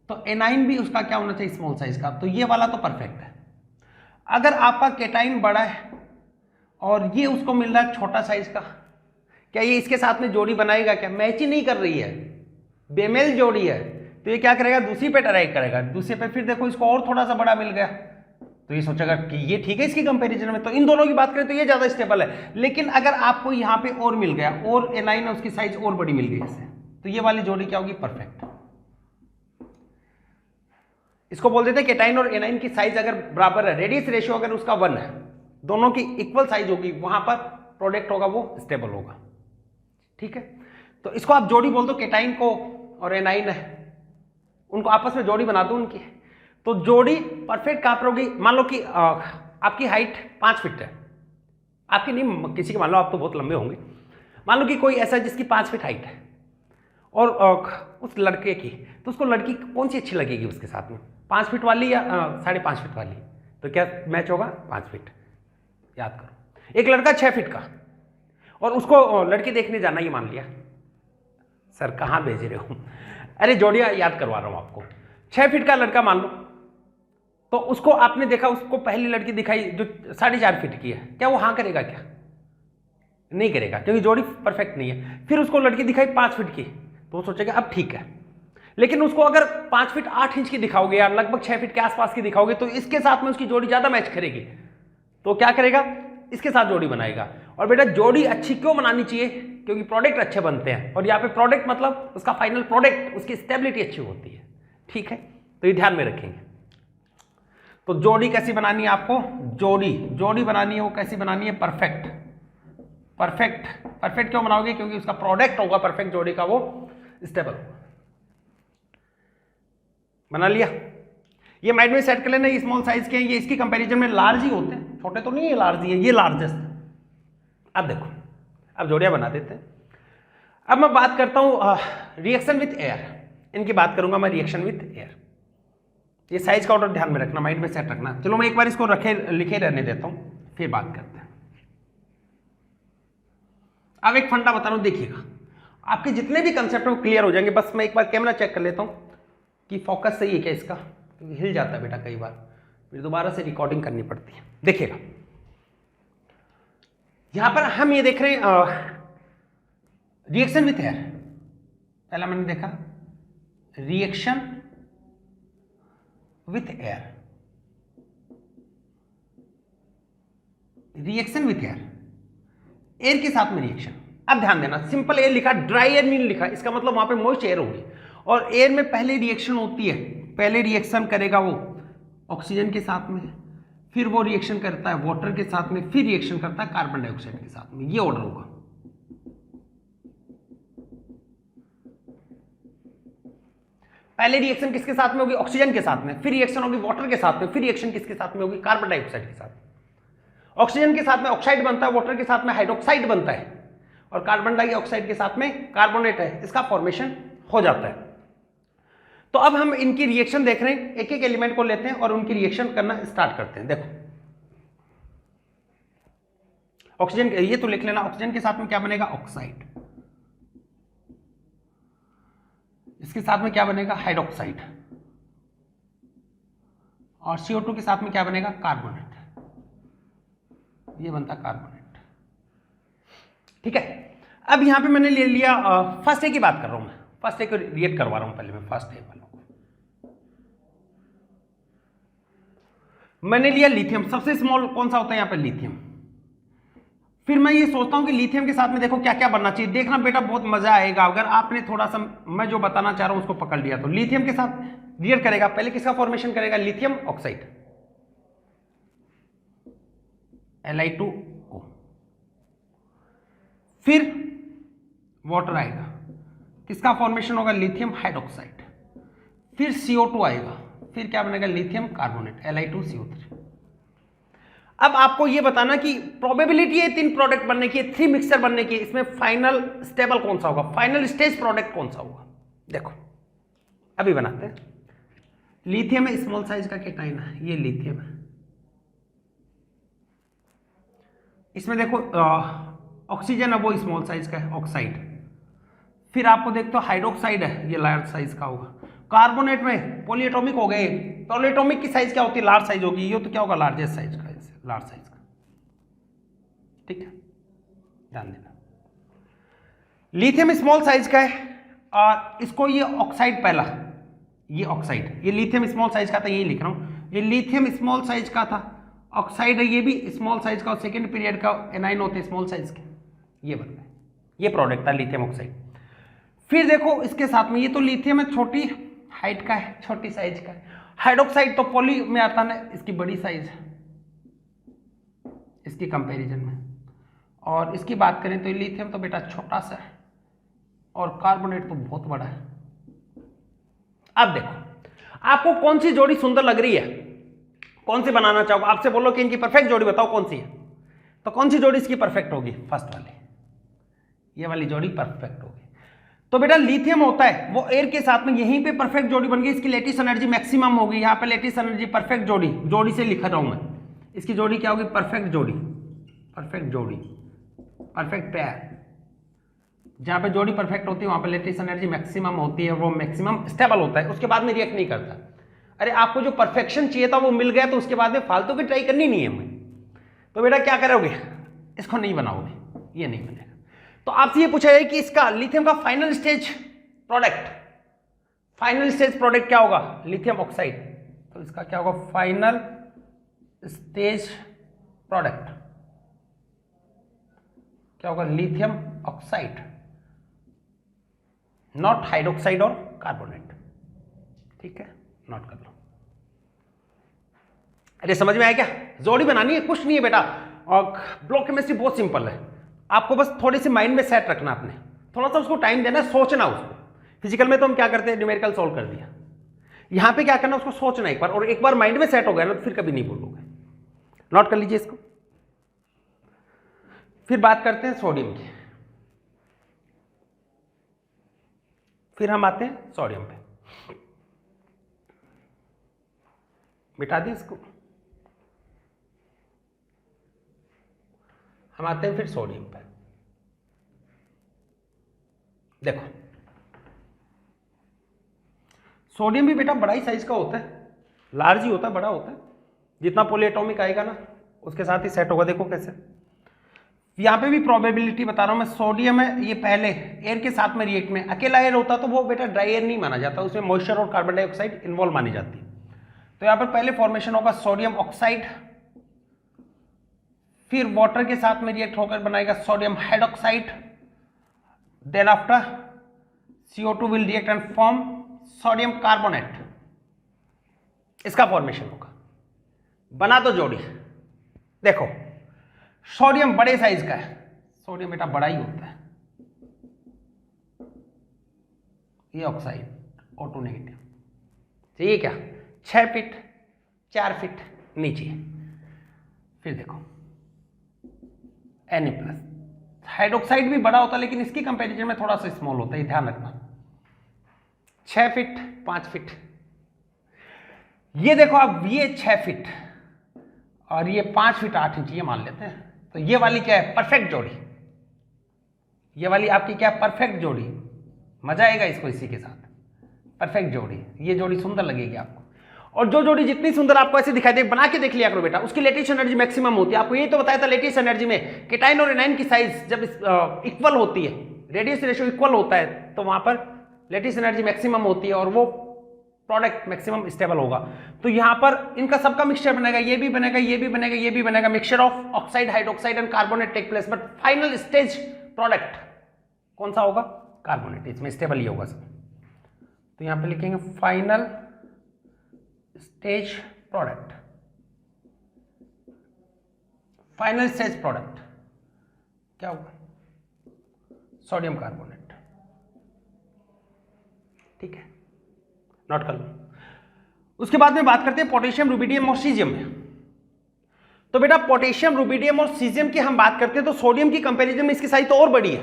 तो एनाइन भी उसका क्या होना चाहिए, स्मॉल साइज का, तो ये वाला तो परफेक्ट है। अगर आपका केटाइन बड़ा है और ये उसको मिल रहा है छोटा साइज का, क्या ये इसके साथ में जोड़ी बनाएगा, क्या मैच ही नहीं कर रही है, बेमेल जोड़ी है, तो ये क्या करेगा, दूसरी पे ट्राई करेगा, दूसरे पे फिर देखो इसको और थोड़ा सा बड़ा मिल गया तो ये सोचेगा कि ये ठीक है इसकी कंपैरिजन में, तो इन दोनों की बात करें तो ये ज्यादा स्टेबल है। लेकिन अगर आपको यहाँ पे और मिल गया और एनाइन है उसकी साइज और बड़ी मिल गई इससे, तो ये वाली जोड़ी क्या होगी, परफेक्ट। इसको बोल देते हैं केटाइन और एनाइन की साइज अगर बराबर है, रेडियस रेशियो अगर उसका 1 है, दोनों की इक्वल साइज होगी, वहां पर प्रोडक्ट होगा वो स्टेबल होगा। ठीक है, तो इसको आप जोड़ी बोल दो, केटाइन को और एनाइन है उनको आपस में जोड़ी बना दो उनकी, तो जोड़ी परफेक्ट कहां पर होगी। मान लो कि आपकी हाइट 5 फीट है, आपकी नहीं किसी की, मान लो आप तो बहुत लंबे होंगे, मान लो कि कोई ऐसा जिसकी 5 फीट हाइट है और उस लड़के की, तो उसको लड़की कौन सी अच्छी लगेगी उसके साथ में, 5 फीट वाली या 5.5 फीट वाली, तो क्या मैच होगा, 5 फीट। याद करो, एक लड़का 6 फीट का और उसको लड़की देखने जाना, ये मान लिया, सर कहाँ भेज रहे हो, अरे जोड़ियां याद करवा रहा हूं आपको। 6 फीट का लड़का मान लो, तो उसको आपने देखा, उसको पहली लड़की दिखाई जो 4.5 फीट की है, क्या वो हाँ करेगा, क्या नहीं करेगा, क्योंकि जोड़ी परफेक्ट नहीं है। फिर उसको लड़की दिखाई 5 फीट की, तो वो सोचेगा अब ठीक है, लेकिन उसको अगर 5 फीट 8 इंच की दिखाओगे या लगभग 6 फीट के आसपास की दिखाओगे, तो इसके साथ में उसकी जोड़ी ज्यादा मैच करेगी, तो क्या करेगा, इसके साथ जोड़ी बनाएगा। और बेटा जोड़ी अच्छी क्यों बनानी चाहिए, क्योंकि प्रोडक्ट अच्छे बनते हैं, और यहाँ पे प्रोडक्ट मतलब उसका फाइनल प्रोडक्ट, उसकी स्टेबिलिटी अच्छी होती है। ठीक है, तो ये ध्यान में रखेंगे। तो जोड़ी कैसी बनानी है आपको, जोड़ी बनानी है, वो कैसी बनानी है, परफेक्ट। परफेक्ट क्यों बनाओगे, क्योंकि उसका प्रोडक्ट होगा परफेक्ट जोड़ी का, वो स्टेबल होगा। बना लिया, ये माइंड में सेट कर लेना, ये स्मॉल साइज के हैं, ये इसकी कंपैरिजन में लार्ज ही होते हैं, छोटे तो नहीं है, लार्ज ही है, ये लार्जेस्ट। अब देखो, अब जोड़ियां बना देते हैं। अब मैं बात करता हूं रिएक्शन विथ एयर, इनकी बात करूंगा मैं, रिएक्शन विथ एयर। ये साइज का ऑर्डर ध्यान में रखना, माइंड में सेट रखना। चलो मैं एक बार इसको लिखे रहने देता हूं, फिर बात करते हैं। अब एक फंडा बता रहा हूं, देखिएगा आपके जितने भी कंसेप्ट हैं वो क्लियर हो जाएंगे। बस मैं एक बार कैमरा चेक कर लेता हूं कि फोकस सही है क्या इसका, क्योंकि हिल जाता है बेटा कई बार, फिर दोबारा से रिकॉर्डिंग करनी पड़ती है। देखिएगा यहां पर हम ये देख रहे हैं रिएक्शन विथ एयर। पहला मैंने देखा reaction with air, reaction with air, air के साथ में रिएक्शन। अब ध्यान देना, सिंपल एयर लिखा, ड्राई एयर नहीं लिखा, इसका मतलब वहां पे मॉइस्ट एयर होगी, और एयर में पहले रिएक्शन होती है, पहले रिएक्शन करेगा वो ऑक्सीजन के साथ में, फिर वो रिएक्शन करता है वाटर के साथ में, फिर रिएक्शन करता है कार्बन डाइऑक्साइड के साथ में, ये ऑर्डर होगा। पहले रिएक्शन किसके साथ में होगी, ऑक्सीजन के साथ में, फिर रिएक्शन होगी वाटर के साथ में, फिर रिएक्शन किसके साथ में होगी, कार्बन डाइऑक्साइड के साथ। ऑक्सीजन के साथ में ऑक्साइड बनता है, वाटर के साथ में हाइड्रोक्साइड बनता है, और कार्बन डाइऑक्साइड के साथ में कार्बोनेट है, इसका फॉर्मेशन हो जाता है। तो अब हम इनकी रिएक्शन देख रहे हैं, एक एक एलिमेंट को लेते हैं और उनकी रिएक्शन करना स्टार्ट करते हैं। देखो ऑक्सीजन, ये तो लिख लेना, ऑक्सीजन के साथ में क्या बनेगा, ऑक्साइड, इसके साथ में क्या बनेगा, हाइड्रोक्साइड, और CO2 के साथ में क्या बनेगा, कार्बोनेट, ये बनता कार्बोनेट। ठीक है, अब यहां पे मैंने ले लिया फर्स्ट ए की बात कर रहा हूं मैं, फर्स्ट ए को रिएक्ट करवा रहा हूं पहले मैं, फर्स्ट ए वालों को मैंने लिया लिथियम, सबसे स्मॉल कौन सा होता है यहां पर, लिथियम। फिर मैं ये सोचता हूं कि लिथियम के साथ में देखो क्या क्या बनना चाहिए, देखना बेटा बहुत मजा आएगा अगर आपने थोड़ा सा मैं जो बताना चाह रहा हूं उसको पकड़ लिया। तो लिथियम के साथ रिएक्ट करेगा, पहले किसका फॉर्मेशन करेगा, लिथियम ऑक्साइड, Li2O, फिर वाटर आएगा, किसका फॉर्मेशन होगा, लिथियम हाइड्रोक्साइड, फिर CO2 आएगा, फिर क्या बनेगा, लिथियम कार्बोनेट Li2CO3। अब आपको ये बताना कि प्रोबेबिलिटी है 3 प्रोडक्ट बनने की, 3 मिक्सचर बनने की, इसमें फाइनल स्टेबल कौन सा होगा, फाइनल स्टेज प्रोडक्ट कौन सा होगा। देखो अभी बनाते हैं। लिथियम है, स्मॉल साइज का केटाइन है, ये लिथियम है, इसमें देखो ऑक्सीजन है वो स्मॉल साइज का है, ऑक्साइड। फिर आपको देखते हो हाइड्रोक्साइड है, ये लार्ज साइज का होगा। कार्बोनेट में पॉलीएटॉमिक हो गए, पॉलीएटॉमिक की साइज क्या होती है, लार्ज साइज होगी, ये तो क्या होगा, लार्जेस्ट साइज का, लार्ज साइज का। ठीक है, ध्यान देना। लिथियम स्मॉल साइज का है और इसको ये ऑक्साइड, पहला ये ऑक्साइड, ये लिथियम स्मॉल साइज का था, यही लिख रहा हूं, ये लिथियम स्मॉल साइज का था, ऑक्साइड है, ये भी स्मॉल साइज का, और सेकेंड पीरियड का एनाइन होते हैं स्मॉल साइज के, ये बन गए, ये प्रोडक्ट था लिथियम ऑक्साइड। फिर देखो इसके साथ में, ये तो लिथियम है, छोटी हाइट का है, छोटी साइज का है। हाइड्रोक्साइड तो पॉली में आता है, इसकी बड़ी साइज है इसकी कंपैरिजन में, और इसकी बात करें तो लिथियम तो बेटा छोटा सा है और कार्बोनेट तो बहुत बड़ा है। अब देखो आपको कौन सी जोड़ी सुंदर लग रही है, कौन सी बनाना चाहोगे, आपसे बोलो कि इनकी परफेक्ट जोड़ी बताओ कौन सी है, तो कौन सी जोड़ी इसकी परफेक्ट होगी, फर्स्ट वाली, ये वाली जोड़ी परफेक्ट होगी। तो बेटा लिथियम होता है वो एयर के साथ में, यहीं पे परफेक्ट जोड़ी बन गई, इसकी लेटिस एनर्जी मैक्सिमम होगी, यहाँ पे लेटिस एनर्जी परफेक्ट जोड़ी, जोड़ी से लिखा रहा हूं मैं, इसकी जोड़ी क्या होगी, परफेक्ट जोड़ी, परफेक्ट जोड़ी, परफेक्ट पेयर। जहां पे जोड़ी परफेक्ट होती है वहां पे लेटिस एनर्जी मैक्सिमम होती है, वो मैक्सिमम स्टेबल होता है, उसके बाद में रिएक्ट नहीं करता। अरे आपको जो परफेक्शन चाहिए था वो मिल गया, तो उसके बाद में फालतू की ट्राई करनी नहीं है हमें, तो बेटा क्या करोगे, इसको नहीं बनाओगे, ये नहीं बनेगा। तो आपसे ये पूछा जाए कि इसका लिथियम का final stage product, final stage product क्या होगा, लिथियम ऑक्साइड, तो इसका क्या होगा, फाइनल स्टेज प्रोडक्ट क्या होगा, लिथियम ऑक्साइड, नॉट हाइड्रोक्साइड और कार्बोनेट। ठीक है, नोट कर लो। अरे समझ में आया क्या, जोड़ी बनानी है, कुछ नहीं है बेटा, और ब्लॉक केमिस्ट्री बहुत सिंपल है, आपको बस थोड़ी सी माइंड में सेट रखना, आपने थोड़ा सा उसको टाइम देना, सोचना उसको। फिजिकल में तो हम क्या करते हैं, न्यूमेरिकल सॉल्व कर दिया, यहां पे क्या करना, उसको सोचना एक बार, और एक बार माइंड में सेट हो गया ना तो फिर कभी नहीं भूलोगे। नोट कर लीजिए इसको। फिर बात करते हैं सोडियम की, फिर हम आते हैं सोडियम पे, मिटा दी इसको, हम आते हैं फिर सोडियम पे। देखो सोडियम भी बेटा बड़ा ही साइज का होता है, लार्ज ही होता है, बड़ा होता है, जितना पॉलीएटॉमिक आएगा ना उसके साथ ही सेट होगा। देखो कैसे, यहाँ पे भी प्रोबेबिलिटी बता रहा हूं मैं, सोडियम है ये पहले एयर के साथ में रिएक्ट में, अकेला एयर होता तो वो बेटा ड्राई एयर नहीं माना जाता, उसमें मॉइस्चर और कार्बन डाइऑक्साइड इन्वॉल्व मानी जाती है। तो यहाँ पर पहले फॉर्मेशन होगा सोडियम ऑक्साइड, फिर वाटर के साथ में रिएक्ट होकर बनाएगा sodium hydroxide, then after CO2 will react and form sodium carbonate, इसका फॉर्मेशन होगा। बना दो जोड़ी। देखो सोडियम बड़े साइज का है, सोडियम बेटा बड़ा ही होता है, ये ऑक्साइड O2 नेगेटिव, चाहिए क्या, 6 फीट 4 फीट नीचे। फिर देखो Na+, हाइड्रोक्साइड भी बड़ा होता है लेकिन इसकी कंपैरिजन में थोड़ा सा स्मॉल होता है, ध्यान रखना, 6 फीट 5 फीट। ये देखो अब ये 6 फीट और ये 5 फीट 8 इंच, ये मान लेते हैं, तो ये वाली क्या है, परफेक्ट जोड़ी, ये वाली आपकी क्या है, परफेक्ट जोड़ी, मजा आएगा इसको इसी के साथ, परफेक्ट जोड़ी, ये जोड़ी सुंदर लगेगी आपको। और जो जोड़ी जितनी सुंदर आपको ऐसे दिखाई दे, बना के देख लिया करो बेटा, उसकी लेटिस एनर्जी मैक्सिमम होती है। आपको ये तो बताया था लेटिस एनर्जी में केटाइन और एनाइन की साइज जब इक्वल होती है, रेडियस रेशियो इक्वल होता है, तो वहां पर लेटिस एनर्जी मैक्सिमम होती है और वो प्रोडक्ट मैक्सिमम स्टेबल होगा। तो यहां पर इनका सबका मिक्सचर बनेगा, ये भी बनेगा, ये भी बनेगा, ये भी बनेगा, mixture of oxide hydroxide and carbonate take place, but final stage product कौन सा होगा, कार्बोनेट, इसमें स्टेबल ही होगा सब। तो यहां पे लिखेंगे final stage product, final stage product क्या होगा? Sodium carbonate. ठीक है, नोट कर लो। उसके बाद में बात करते हैं पोटेशियम, रुबिडियम और सीजियम में। तो बेटा पोटेशियम, रुबिडियम और सीजियम की हम बात करते हैं तो सोडियम की कंपैरिजन में इसकी साइज तो और बड़ी है,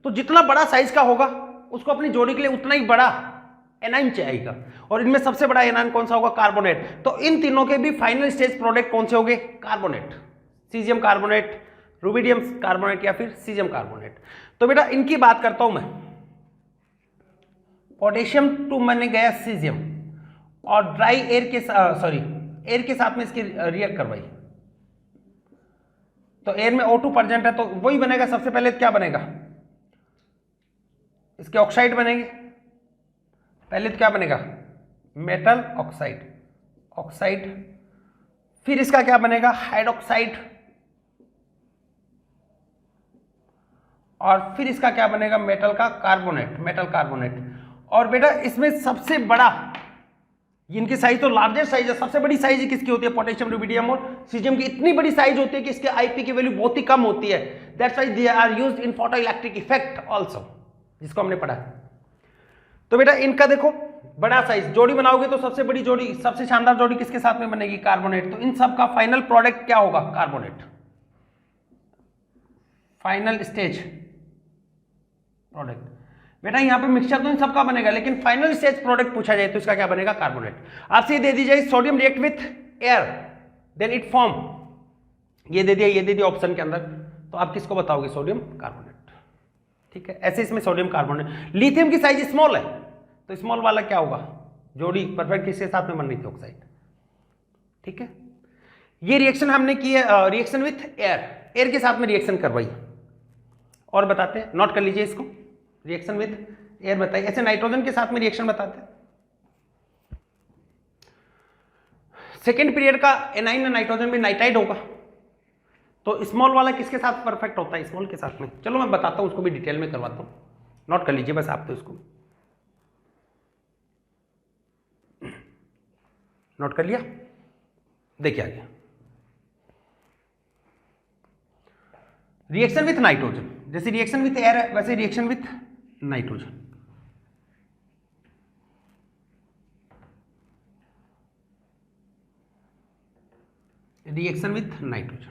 तो जितना बड़ा साइज का होगा उसको अपनी जोड़ी के लिए उतना ही बड़ा एनाइन चाहिएगा, और इनमें सबसे बड़ा एनाइन कौन सा होगा? कार्बोनेट। तो इन तीनों के भी फाइनल स्टेज प्रोडक्ट कौन से होंगे? Carbonate, caesium carbonate, rubidium carbonate या फिर सीजियम कार्बोनेट। तो बेटा इनकी बात करता हूं मैं, पोटेशियम टू मैंने गया सीजियम और ड्राई एयर के एयर के साथ में इसकी रिएक्ट करवाई, तो एयर में O2 प्रेजेंट है, तो वही बनेगा। सबसे पहले क्या बनेगा? इसके ऑक्साइड बनेंगे। पहले तो क्या बनेगा? Metal oxide, oxide. फिर इसका क्या बनेगा? हाइड्रोक्साइड। और फिर इसका क्या बनेगा? मेटल का कार्बोनेट, मेटल कार्बोनेट। और बेटा इसमें सबसे बड़ा, इनकी साइज तो लार्जेस्ट साइज है, सबसे बड़ी साइज किसकी होती है? पोटेशियम, रुबिडियम और सीजियम की इतनी बड़ी साइज होती है कि इसके आईपी की वैल्यू बहुत ही कम होती है। That's why they are used in photo electric effect also, जिसको हमने पढ़ा। तो बेटा इनका देखो बड़ा साइज, जोड़ी बनाओगे तो सबसे बड़ी जोड़ी, सबसे शानदार जोड़ी किसके साथ में बनेगी? कार्बोनेट। तो इन सब का फाइनल प्रोडक्ट क्या होगा? Carbonate, final stage product. बेटा यहां पे मिक्सचर तो इन सबका बनेगा, लेकिन फाइनल स्टेज प्रोडक्ट पूछा जाए तो इसका क्या बनेगा? कार्बोनेट। आपसे ये दे दी जाए sodium react with air then it form, ये दे दिया, ये दे दिया ऑप्शन के अंदर, तो आप किसको बताओगे? Sodium carbonate. ठीक है, ऐसे इसमें सोडियम कार्बोनेट। लिथियम की साइज स्मॉल है, तो स्मॉल वाला क्या होगा? जोड़ी परफेक्ट किसके साथ में बन रही थी? ऑक्साइड। ठीक है, ये रिएक्शन हमने की है, रिएक्शन विथ एयर, एयर के साथ में रिएक्शन करवाई। और बताते हैं, नोट कर लीजिए इसको, रिएक्शन विथ एयर बताइए। ऐसे नाइट्रोजन के साथ में रिएक्शन बताते हैं। सेकेंड पीरियड का एनाइन नाइट्रोजन में नाइट्राइड होगा, तो स्मॉल वाला किसके साथ परफेक्ट होता है? स्मॉल के साथ में। चलो मैं बताता हूं, उसको भी डिटेल में करवाता हूं, नोट कर लीजिए बस आप तो इसको। नोट कर लिया? देखिए आगे, रिएक्शन विथ नाइट्रोजन, जैसे रिएक्शन विथ एयर है वैसे reaction with nitrogen. Reaction with nitrogen,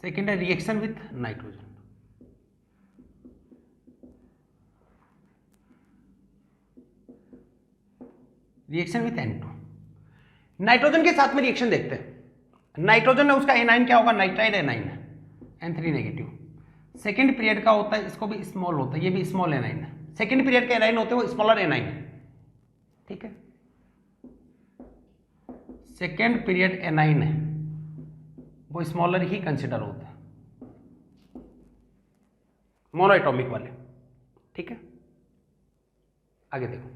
second है reaction with nitrogen. Reaction with N2, nitrogen के साथ में रिएक्शन देखते हैं। नाइट्रोजन है, उसका एनाइन क्या होगा? नाइट्राइड एनाइन है, N3 नेगेटिव। सेकेंड पीरियड का होता है, इसको भी स्मॉल होता है, ये भी स्मॉल एनाइन है। सेकेंड पीरियड के एनाइन होते हैं वो स्मॉलर एनाइन है। ठीक है, सेकेंड पीरियड एनाइन है वो स्मॉलर ही कंसिडर होते हैं, मोनोएटॉमिक वाले। ठीक है, आगे देखो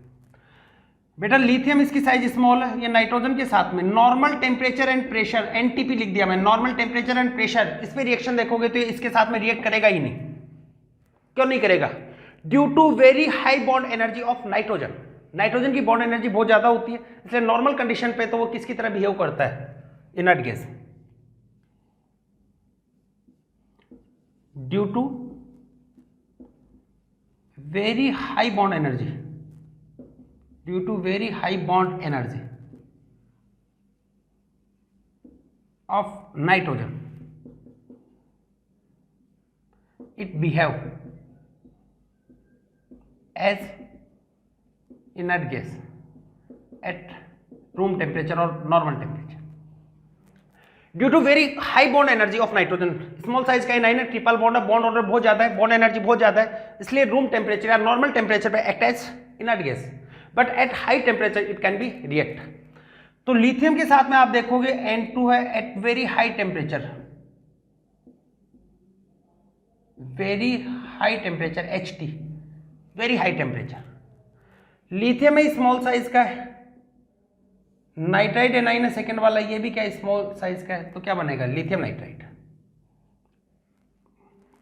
बेटा, लिथियम इसकी साइज स्मॉल है, ये नाइट्रोजन के साथ में normal temperature and pressure, NTP लिख दिया मैं, नॉर्मल टेम्परेचर एंड प्रेशर, इस पे रिएक्शन देखोगे तो ये इसके साथ में रिएक्ट करेगा ही नहीं। क्यों नहीं करेगा? Due to very high bond energy of nitrogen. Nitrogen की बॉन्ड एनर्जी बहुत ज्यादा होती है, इसलिए नॉर्मल कंडीशन पे तो वो किसकी तरह बिहेव करता है? Inert gas. Due to very high bond energy, due to very high bond energy of nitrogen, it behave as inert gas at room temperature or normal temperature. Due to very high bond energy of nitrogen, small size का anion है, triple bond है, bond order बहुत ज्यादा है, bond energy बहुत ज्यादा है, इसलिए रूम टेम्परेचर या नॉर्मल टेम्परेचर पे act as inert gas, but at high temperature it can be react. तो लिथियम के साथ में आप देखोगे N2 है at very high temperature, very high temperature HT, very high temperature. Lithium में स्मॉल साइज का है, नाइट्राइड एनाइन है सेकेंड वाला, ये भी क्या स्मॉल साइज का है, तो क्या बनेगा? Lithium nitride.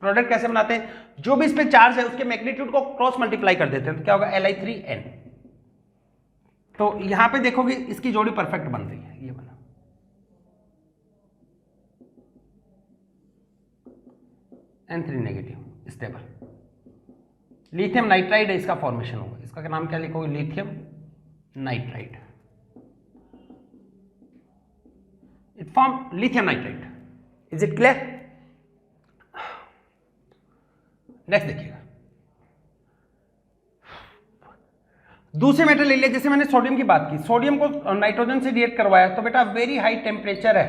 प्रोडक्ट कैसे बनाते हैं, जो भी इस पे चार्ज है उसके मैग्नीट्यूड को क्रॉस मल्टीप्लाई कर देते हैं, तो क्या होगा Li3n। तो यहां पे देखोगे इसकी जोड़ी परफेक्ट बन रही है, ये बना N3 negative stable, lithium nitride है इसका फॉर्मेशन होगा। इसका क्या नाम क्या लिखोगे, lithium nitride, it form lithium nitride. Is it clear? Next देखिएगा, दूसरे मेटल ले लिया, जैसे मैंने सोडियम की बात की, सोडियम को नाइट्रोजन से रिएक्ट करवाया तो बेटा वेरी हाई टेम्परेचर है,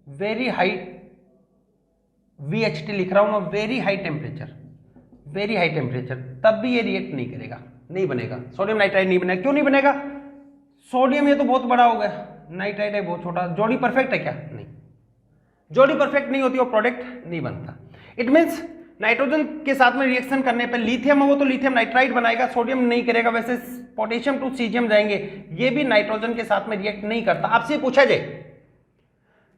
वेरी हाई VHT लिख रहा हूं मैं, very high temperature, very high temperature, तब भी ये रिएक्ट नहीं करेगा, नहीं बनेगा, सोडियम नाइट्राइड नहीं बनेगा। क्यों नहीं बनेगा? सोडियम ये तो बहुत बड़ा हो गया, नाइट्राइड है बहुत छोटा, जोड़ी परफेक्ट है क्या? नहीं, जोड़ी परफेक्ट नहीं होती, वो प्रोडक्ट नहीं बनता। इट मीन्स नाइट्रोजन के साथ में रिएक्शन करने पर लिथियम है वो तो लिथियम नाइट्राइड बनाएगा, सोडियम नहीं करेगा। वैसे पोटेशियम टू सीजियम जाएंगे, ये भी नाइट्रोजन के साथ में रिएक्ट नहीं करता। आपसे पूछा जाए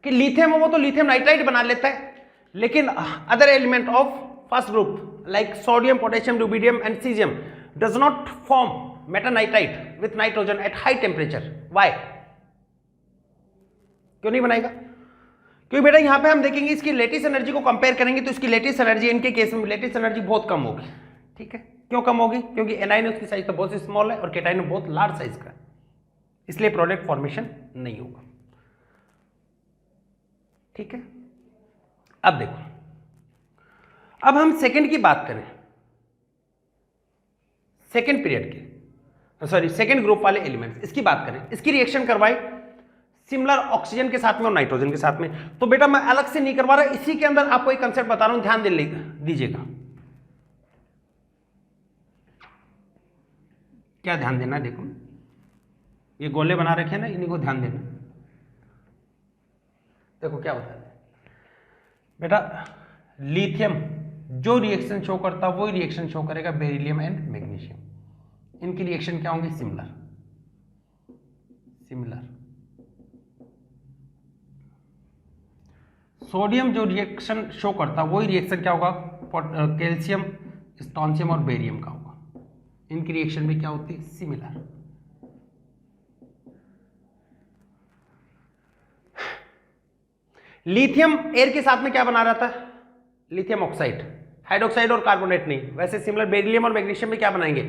कि लिथियम है वो तो लिथियम नाइट्राइड बना लेता है, लेकिन other element of first group like sodium, potassium, rubidium and caesium does not form metal nitride with nitrogen eight high temperature. Why? क्यों नहीं बनाएगा? क्योंकि बेटा यहां पे हम देखेंगे इसकी लेटिस एनर्जी को कंपेयर करेंगे तो इसकी लेटिस एनर्जी, इनके केस में लेटिस एनर्जी बहुत कम होगी। ठीक है, क्यों कम होगी? क्योंकि एनाइन उसकी साइज तो बहुत स्मॉल है और केटाइन बहुत लार्ज साइज का है, इसलिए प्रोडक्ट फॉर्मेशन नहीं होगा। ठीक है, अब देखो, अब हम सेकंड की बात करें, सेकंड पीरियड के, सॉरी सेकंड ग्रुप वाले एलिमेंट्स, इसकी बात करें, इसकी रिएक्शन करवाए सिमिलर ऑक्सीजन के साथ में और नाइट्रोजन के साथ में। तो बेटा मैं अलग से नहीं करवा रहा, इसी के अंदर आपको एक कंसेप्ट बता रहा हूं, ध्यान दीजिएगा। क्या ध्यान देना? देखो ये गोले बना रखे हैं ना, इन्हीं को ध्यान देना। देखो क्या होता है बेटा, लिथियम जो रिएक्शन शो करता है वही रिएक्शन शो करेगा बेरिलियम एंड मैग्नीशियम। इनकी रिएक्शन क्या होंगी? Similar, similar. सोडियम जो रिएक्शन शो करता है वही रिएक्शन क्या होगा? कैल्शियम, स्ट्रोंशियम और बेरियम का होगा। इनकी रिएक्शन भी क्या होती है? सिमिलर। लिथियम एयर के साथ में क्या बना रहा था? लिथियम ऑक्साइड, हाइड्रोक्साइड और कार्बोनेट नहीं। वैसे सिमिलर बेरिलियम और मैग्नीशियम में क्या बनाएंगे?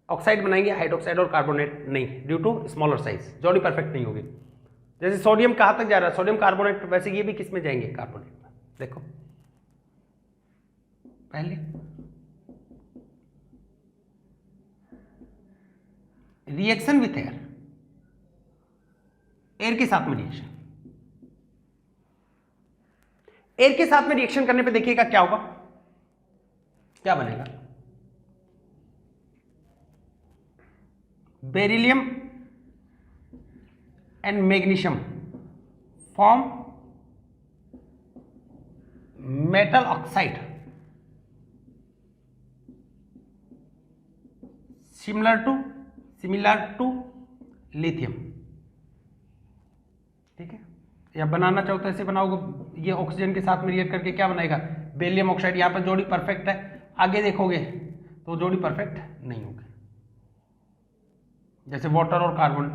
ऑक्साइड बनाएंगे, हाइड्रोक्साइड और कार्बोनेट नहीं, ड्यू टू स्मॉलर साइज, जोड़ी परफेक्ट नहीं होगी। जैसे सोडियम कहां तक जा रहा है? सोडियम कार्बोनेट, वैसे ये भी किस में जाएंगे? कार्बोनेट में। देखो पहले रिएक्शन विथ एयर, एयर के साथ में रिएक्शन, एयर के साथ में रिएक्शन करने पे देखिएगा क्या होगा, क्या बनेगा? Beryllium and magnesium form metal oxide similar to lithium. ठीक है, या बनाना चाहो तो ऐसे बनाओगे, ये ऑक्सीजन के साथ में रिएक्ट करके क्या बनाएगा? Beryllium oxide. यहां पर जोड़ी परफेक्ट है, आगे देखोगे तो जोड़ी परफेक्ट नहीं होगी, जैसे वाटर और कार्बन,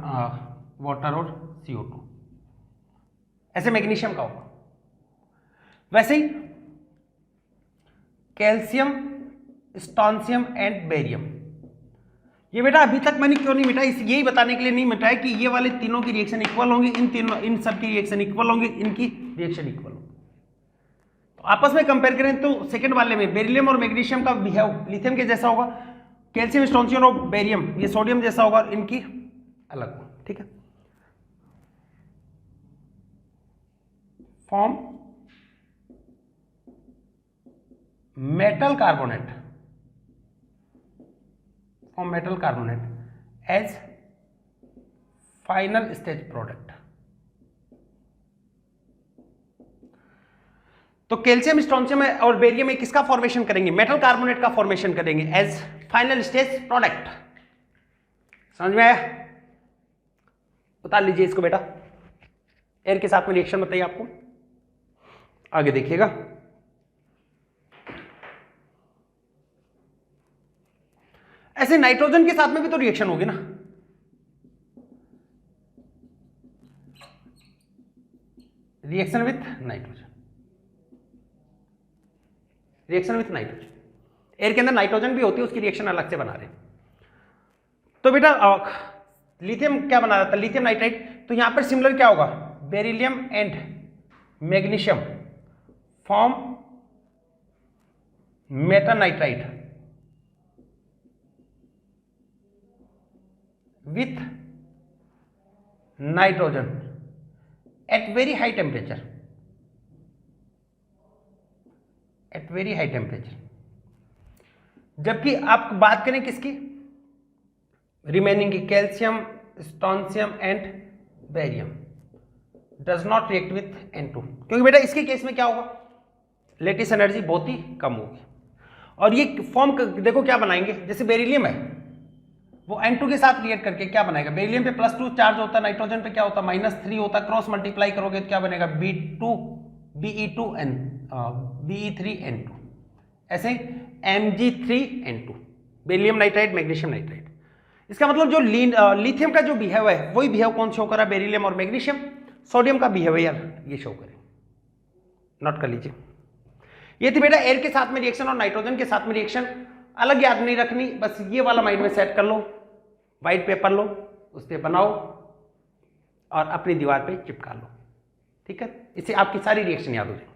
वाटर और CO2। ऐसे मैग्नीशियम का होगा। वैसे ही कैल्शियम, स्ट्रोंशियम एंड बेरियम, ये बेटा अभी तक मैंने क्यों नहीं मिटाया? यही बताने के लिए नहीं मिटाया कि ये वाले तीनों की रिएक्शन इक्वल होंगी, इन सब की रिएक्शन इक्वल होंगी, इनकी रिएक्शन इक्वल होगी। तो आपस में कंपेयर करें तो सेकंड वाले में बेरिलियम और मैग्नीशियम का बिहेव लिथियम के जैसा होगा, कैल्शियम, स्ट्रोंशियम और बेरियम ये सोडियम जैसा होगा, इनकी अलग होगा। ठीक है, form metal carbonate, form metal carbonate as final stage product. तो कैल्शियम, स्ट्रोंशियम और बेरियम में किसका फॉर्मेशन करेंगे? मेटल कार्बोनेट का फॉर्मेशन करेंगे एज फाइनल स्टेज प्रोडक्ट। समझ में आया? उतार लीजिए इसको बेटा, एयर के साथ में रिएक्शन बताइए आपको। आगे देखिएगा, ऐसे नाइट्रोजन के साथ में भी तो रिएक्शन होगी ना, reaction with nitrogen, reaction with nitrogen, air के अंदर नाइट्रोजन भी होती है, उसकी रिएक्शन अलग से बना रहे हैं। तो बेटा लिथियम क्या बना रहा था, लिथियम नाइट्राइड, तो यहां पर सिमिलर क्या होगा, beryllium and magnesium form metal nitride with nitrogen at very high temperature, at very high temperature. जबकि आप बात करें किसकी, रिमेनिंग की, calcium, strontium and barium does not react with N2, क्योंकि बेटा इसके केस में क्या होगा, लेटिस एनर्जी बहुत ही कम होगी। और ये फॉर्म देखो क्या बनाएंगे, जैसे बेरिलियम है वो N2 के साथ रिएक्ट करके क्या बनाएगा, बेरिलियम पे +2 चार्ज होता है, नाइट्रोजन पे क्या होता है -3 होता है, क्रॉस मल्टीप्लाई करोगे तो क्या बनेगा Be3N2, ऐसे Mg3N2, beryllium nitride, magnesium nitride. इसका मतलब जो लिथियम का जो बिहेव है वही बिहेव कौन शो कर रहा है, बेरिलियम और मैग्नीशियम। सोडियम का बिहेवियर ये शो करें, नोट कर लीजिए। ये थी बेटा एयर के साथ में रिएक्शन और नाइट्रोजन के साथ में रिएक्शन, अलग याद नहीं रखनी, बस ये वाला माइंड में सेट कर लो, व्हाइट पेपर लो, उस पर बनाओ और अपनी दीवार पे चिपका लो, ठीक है, इससे आपकी सारी रिएक्शन याद हो जाए,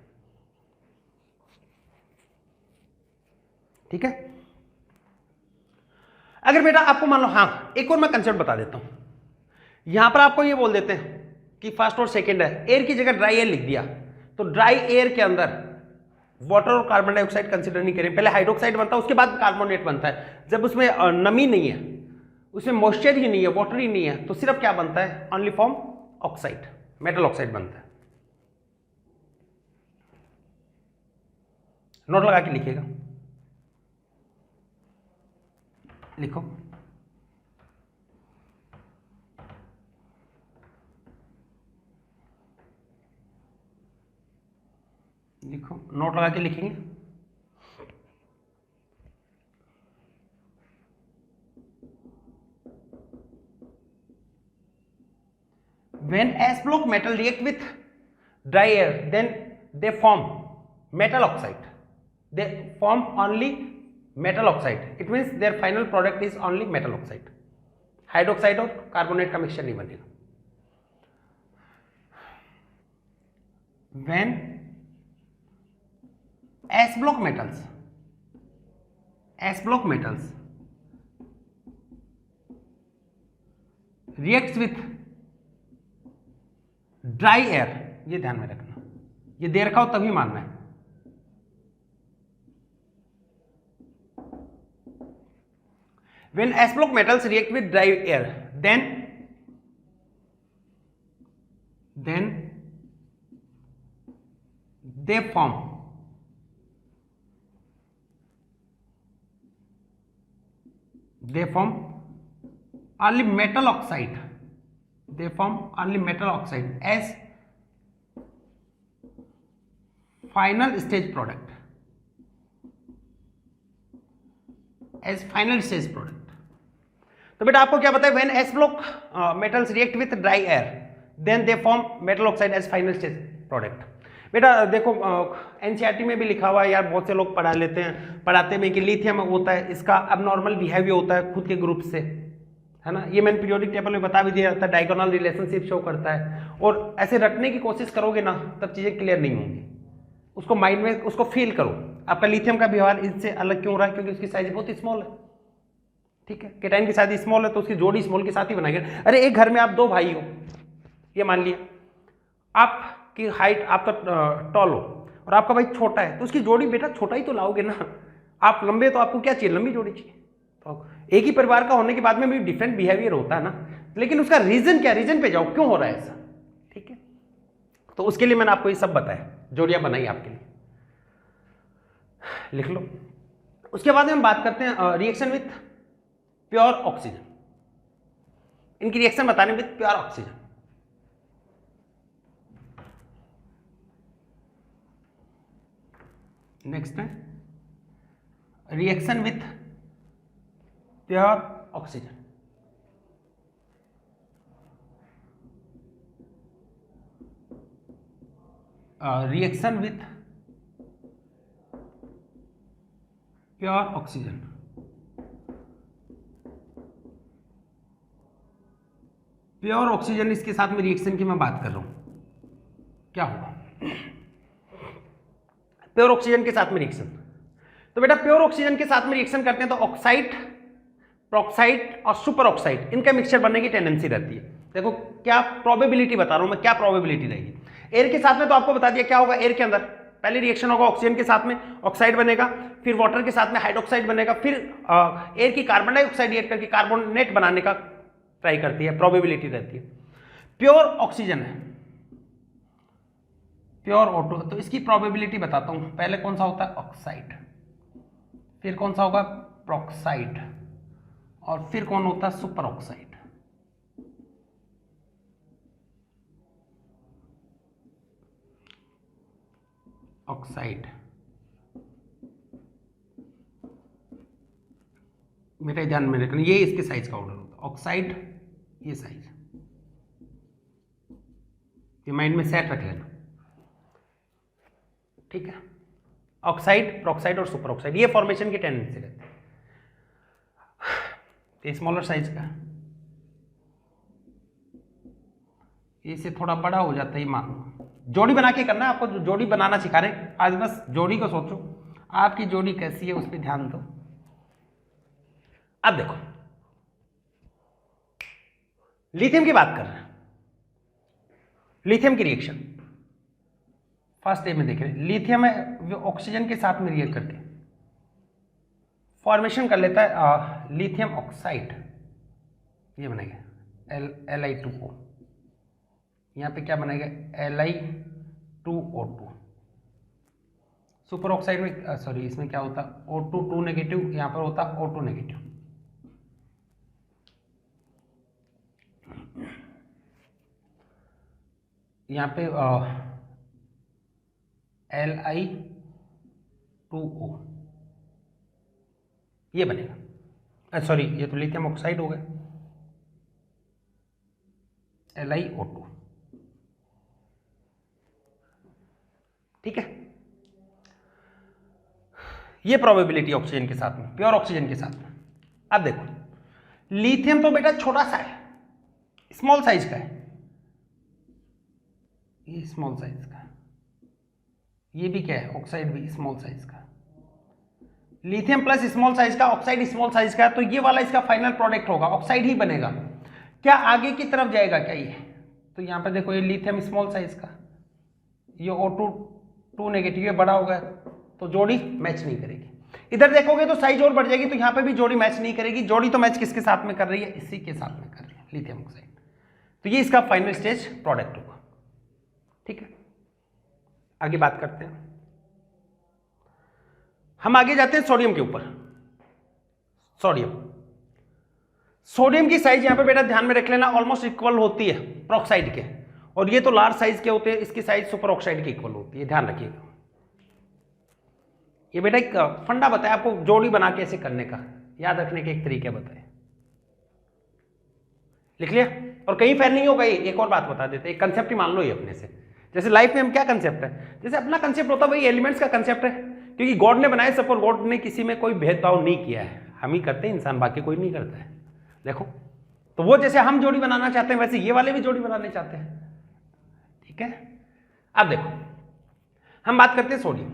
ठीक है। अगर बेटा आपको मान लो, हाँ एक और मैं कंसेप्ट बता देता हूं, यहां पर आपको ये बोल देते हैं कि फर्स्ट और सेकंड है, एयर की जगह ड्राई एयर लिख दिया, तो ड्राई एयर के अंदर वाटर और कार्बन डाइऑक्साइड कंसीडर नहीं करें, पहले हाइड्रोक्साइड बनता है उसके बाद कार्बोनेट बनता है। जब उसमें नमी नहीं है, उसमें मॉइस्चर ही नहीं है, वाटर ही नहीं है, तो सिर्फ क्या बनता है, only form oxide, metal oxide बनता है। नोट लगा के लिखिएगा, लिखो, लिखो, नोट लगा के लिखेंगे। When S block metal react with dry air, then they form metal oxide. They form only metal oxide. It means their final product is only metal oxide. Hydroxide और कार्बोनेट का मिक्सचर नहीं बनेगा। When S block metals reacts with dry air, ये ध्यान में रखना, ये दे रखा हो तभी मानना है। When S block metals react with dry air, then they form only metal oxide. They form only metal oxide as final stage product. As final stage product. तो बेटा आपको क्या पता है, when S block metals react with dry air, then they form metal oxide as final stage product. बेटा देखो NCERT में भी लिखा हुआ है यार, बहुत से लोग पढ़ाते में कि लिथियम होता है, इसका अबनॉर्मल बिहेवियर होता है खुद के ग्रुप से, है ना, ये मैंने पीरियोडिक टेबल में बता भी दिया था, डायगोनल रिलेशनशिप शो करता है। और ऐसे रटने की कोशिश करोगे ना तब चीजें क्लियर नहीं होंगी, उसको माइंड में उसको फील करो, आपका लिथियम का व्यवहार इससे अलग क्यों रहा है, क्योंकि उसकी साइज बहुत स्मॉल है, ठीक है, केटाइन की साइज स्मॉल है तो उसकी जोड़ी स्मॉल के साथ ही बनाएंगे। अरे एक घर में आप 2 भाई हो, ये मान लिया आपकी हाइट, आपका टॉल हो और आपका भाई छोटा है, तो उसकी जोड़ी बेटा छोटा ही तो लाओगे ना, आप लंबे तो आपको क्या चाहिए, लंबी जोड़ी चाहिए। तो एक ही परिवार का होने के बाद में भी डिफरेंट बिहेवियर होता है ना, लेकिन उसका रीजन क्या, रीजन पे जाओ क्यों हो रहा है ऐसा, ठीक है। तो उसके लिए मैंने आपको ये सब बताया, जोड़ियां बनाई आपके लिए, लिख लो। उसके बाद हम बात करते हैं रिएक्शन विथ प्योर ऑक्सीजन, इनकी रिएक्शन बताने विथ प्योर ऑक्सीजन। नेक्स्ट है reaction with pure oxygen. Reaction with pure oxygen. Pure oxygen, इसके साथ में रिएक्शन की मैं बात कर रहा हूं, क्या होगा प्योर ऑक्सीजन के साथ में रिएक्शन। तो बेटा प्योर ऑक्सीजन के साथ में रिएक्शन करते हैं तो ऑक्साइड, प्रोक्साइड और सुपर ऑक्साइड, इनका मिक्सचर बनने की टेंडेंसी रहती है। देखो क्या प्रोबेबिलिटी बता रहा हूं मैं, क्या प्रोबेबिलिटी रहेगी। एयर के साथ में तो आपको बता दिया क्या होगा, एयर के अंदर पहले रिएक्शन होगा ऑक्सीजन के साथ में ऑक्साइड बनेगा, फिर वाटर के साथ में हाइड्रोक्साइड बनेगा, फिर एयर की कार्बन डाइऑक्साइड रिएक्ट करके कार्बोनेट बनाने का ट्राई करती है, प्रोबेबिलिटी रहती है। प्योर ऑक्सीजन है, प्योर O2, तो इसकी प्रोबेबिलिटी बताता हूं। पहले कौन सा होता है ऑक्साइड, फिर कौन सा होगा प्रोक्साइड, और फिर कौन होता है सुपर ऑक्साइड। ऑक्साइड मेरे ध्यान में रखना, ये इसके साइज का ऑर्डर होता है, ऑक्साइड ये साइज, ये माइंड में सेट रख लेना, ठीक है। ऑक्साइड, प्रोक्साइड और सुपर ऑक्साइड, ये फॉर्मेशन की टेंडेंसी रहती है। स्मॉलर साइज का, इससे थोड़ा बड़ा हो जाता है, मान जोड़ी बना के करना है आपको, जोड़ी बनाना सिखा रहे आज, बस जोड़ी को सोचो, आपकी जोड़ी कैसी है उस पर ध्यान दो। अब देखो लिथियम की बात कर रहे हैं, लिथियम की रिएक्शन फर्स्ट डे में देख रहे हैं। लिथियम है ऑक्सीजन के साथ में रिएक्ट करके फॉर्मेशन कर लेता है लिथियम ऑक्साइड, ये बनेगा Li2O, यहाँ पे क्या बनेगा Li2O2। सुपर ऑक्साइड में सॉरी इसमें क्या होता है O2 2 नेगेटिव, यहाँ पर होता O2 नेगेटिव। यहाँ पे Li2O ये बनेगा, सॉरी ये तो लिथियम ऑक्साइड हो गया, LiO2, ठीक है। ये प्रोबेबिलिटी ऑक्सीजन के साथ में, प्योर ऑक्सीजन के साथ में। अब देखो लिथियम तो बेटा छोटा सा है, स्मॉल साइज का है, ये स्मॉल साइज का, ये भी क्या है ऑक्साइड भी स्मॉल साइज का। लिथियम प्लस स्मॉल साइज का, ऑक्साइड स्मॉल साइज का, तो ये वाला इसका फाइनल प्रोडक्ट होगा, ऑक्साइड ही बनेगा। क्या आगे की तरफ जाएगा क्या ये, तो यहां पर देखो ये लिथियम स्मॉल साइज का, ये O2 2 नेगेटिव, ये बड़ा होगा तो जोड़ी मैच नहीं करेगी। इधर देखोगे तो साइज और बढ़ जाएगी, तो यहां पे भी जोड़ी मैच नहीं करेगी। जोड़ी तो मैच किसके साथ में कर रही है, इसी के साथ में कर रही है, लिथियम ऑक्साइड। तो ये इसका फाइनल स्टेज प्रोडक्ट होगा, ठीक है। आगे बात करते हैं, हम आगे जाते हैं सोडियम के ऊपर। सोडियम की साइज यहां पे बेटा ध्यान में रख लेना, ऑलमोस्ट इक्वल होती है प्रोक्साइड के, और ये तो लार्ज साइज के होते हैं, इसकी साइज सुपर ऑक्साइड की इक्वल होती है, ध्यान रखिएगा। ये बेटा एक फंडा बताया आपको, जोड़ी बना के ऐसे करने का, याद रखने के एक तरीके बताए, लिख लिया। और कहीं फेर नहीं होगा, ये एक और बात बता देते, एक कंसेप्ट ही मान लो ये अपने से। जैसे लाइफ में हम क्या कंसेप्ट है, जैसे अपना कंसेप्ट होता है वही एलिमेंट्स का कंसेप्ट है, क्योंकि गॉड ने बनाए सब, और गॉड ने किसी में कोई भेदभाव नहीं किया है, हम ही करते हैं इंसान, बाकी कोई नहीं करता है। देखो तो वो जैसे हम जोड़ी बनाना चाहते हैं, वैसे ये वाले भी जोड़ी बनाने चाहते हैं, ठीक है। अब देखो हम बात करते हैं सोडियम।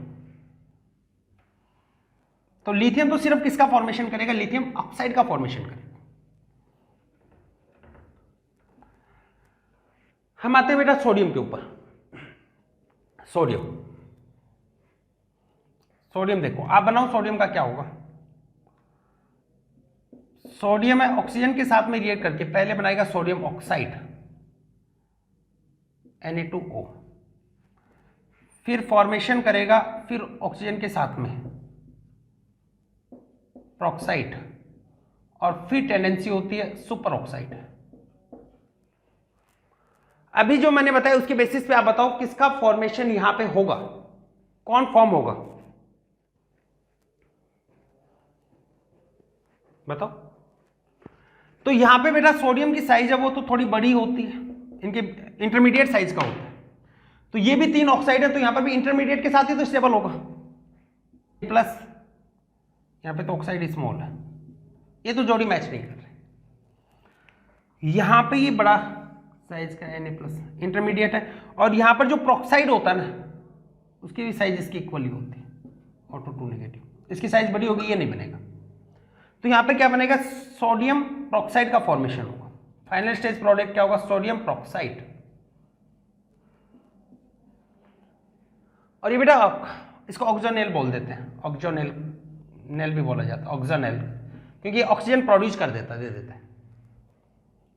तो लिथियम तो सिर्फ किसका फॉर्मेशन करेगा, लिथियम ऑक्साइड का फॉर्मेशन करेगा। हम आते हैं बेटा सोडियम के ऊपर। सोडियम देखो, आप बनाओ सोडियम का क्या होगा। सोडियम है ऑक्सीजन के साथ में रिएक्ट करके पहले बनाएगा सोडियम ऑक्साइड Na2O, फिर फॉर्मेशन करेगा, फिर ऑक्सीजन के साथ में प्रोक्साइड, और फिर टेंडेंसी होती है सुपर ऑक्साइड। अभी जो मैंने बताया उसके बेसिस पे आप बताओ किसका फॉर्मेशन यहां पे होगा, कौन फॉर्म होगा, बताओ। तो यहाँ पे बेटा सोडियम की साइज है वो तो थोड़ी बड़ी होती है, इनके इंटरमीडिएट साइज का होता है। तो ये भी 3 ऑक्साइड है, तो यहाँ पर भी इंटरमीडिएट के साथ ही तो स्टेबल होगा, प्लस यहाँ पे तो ऑक्साइड स्मॉल है, ये तो जोड़ी मैच नहीं कर रही। यहाँ पे ये बड़ा साइज का Na+ इंटरमीडिएट है, और यहाँ पर जो प्रोक्साइड होता है ना उसकी भी साइज इसकी इक्वली होती है, ऑटो 2 नेगेटिव, इसकी साइज बड़ी होगी, ये नहीं बनेगा। तो यहाँ पे क्या बनेगा, सोडियम प्रोक्साइड का फॉर्मेशन होगा। फाइनल स्टेज प्रोडक्ट क्या होगा, सोडियम प्रोक्साइड। और ये बेटा इसको ऑक्सोनेल बोल देते हैं, ऑक्सोनेल नेल भी बोला जाता है, ऑक्सोनेल, क्योंकि ऑक्सीजन प्रोड्यूस कर देता दे देता है।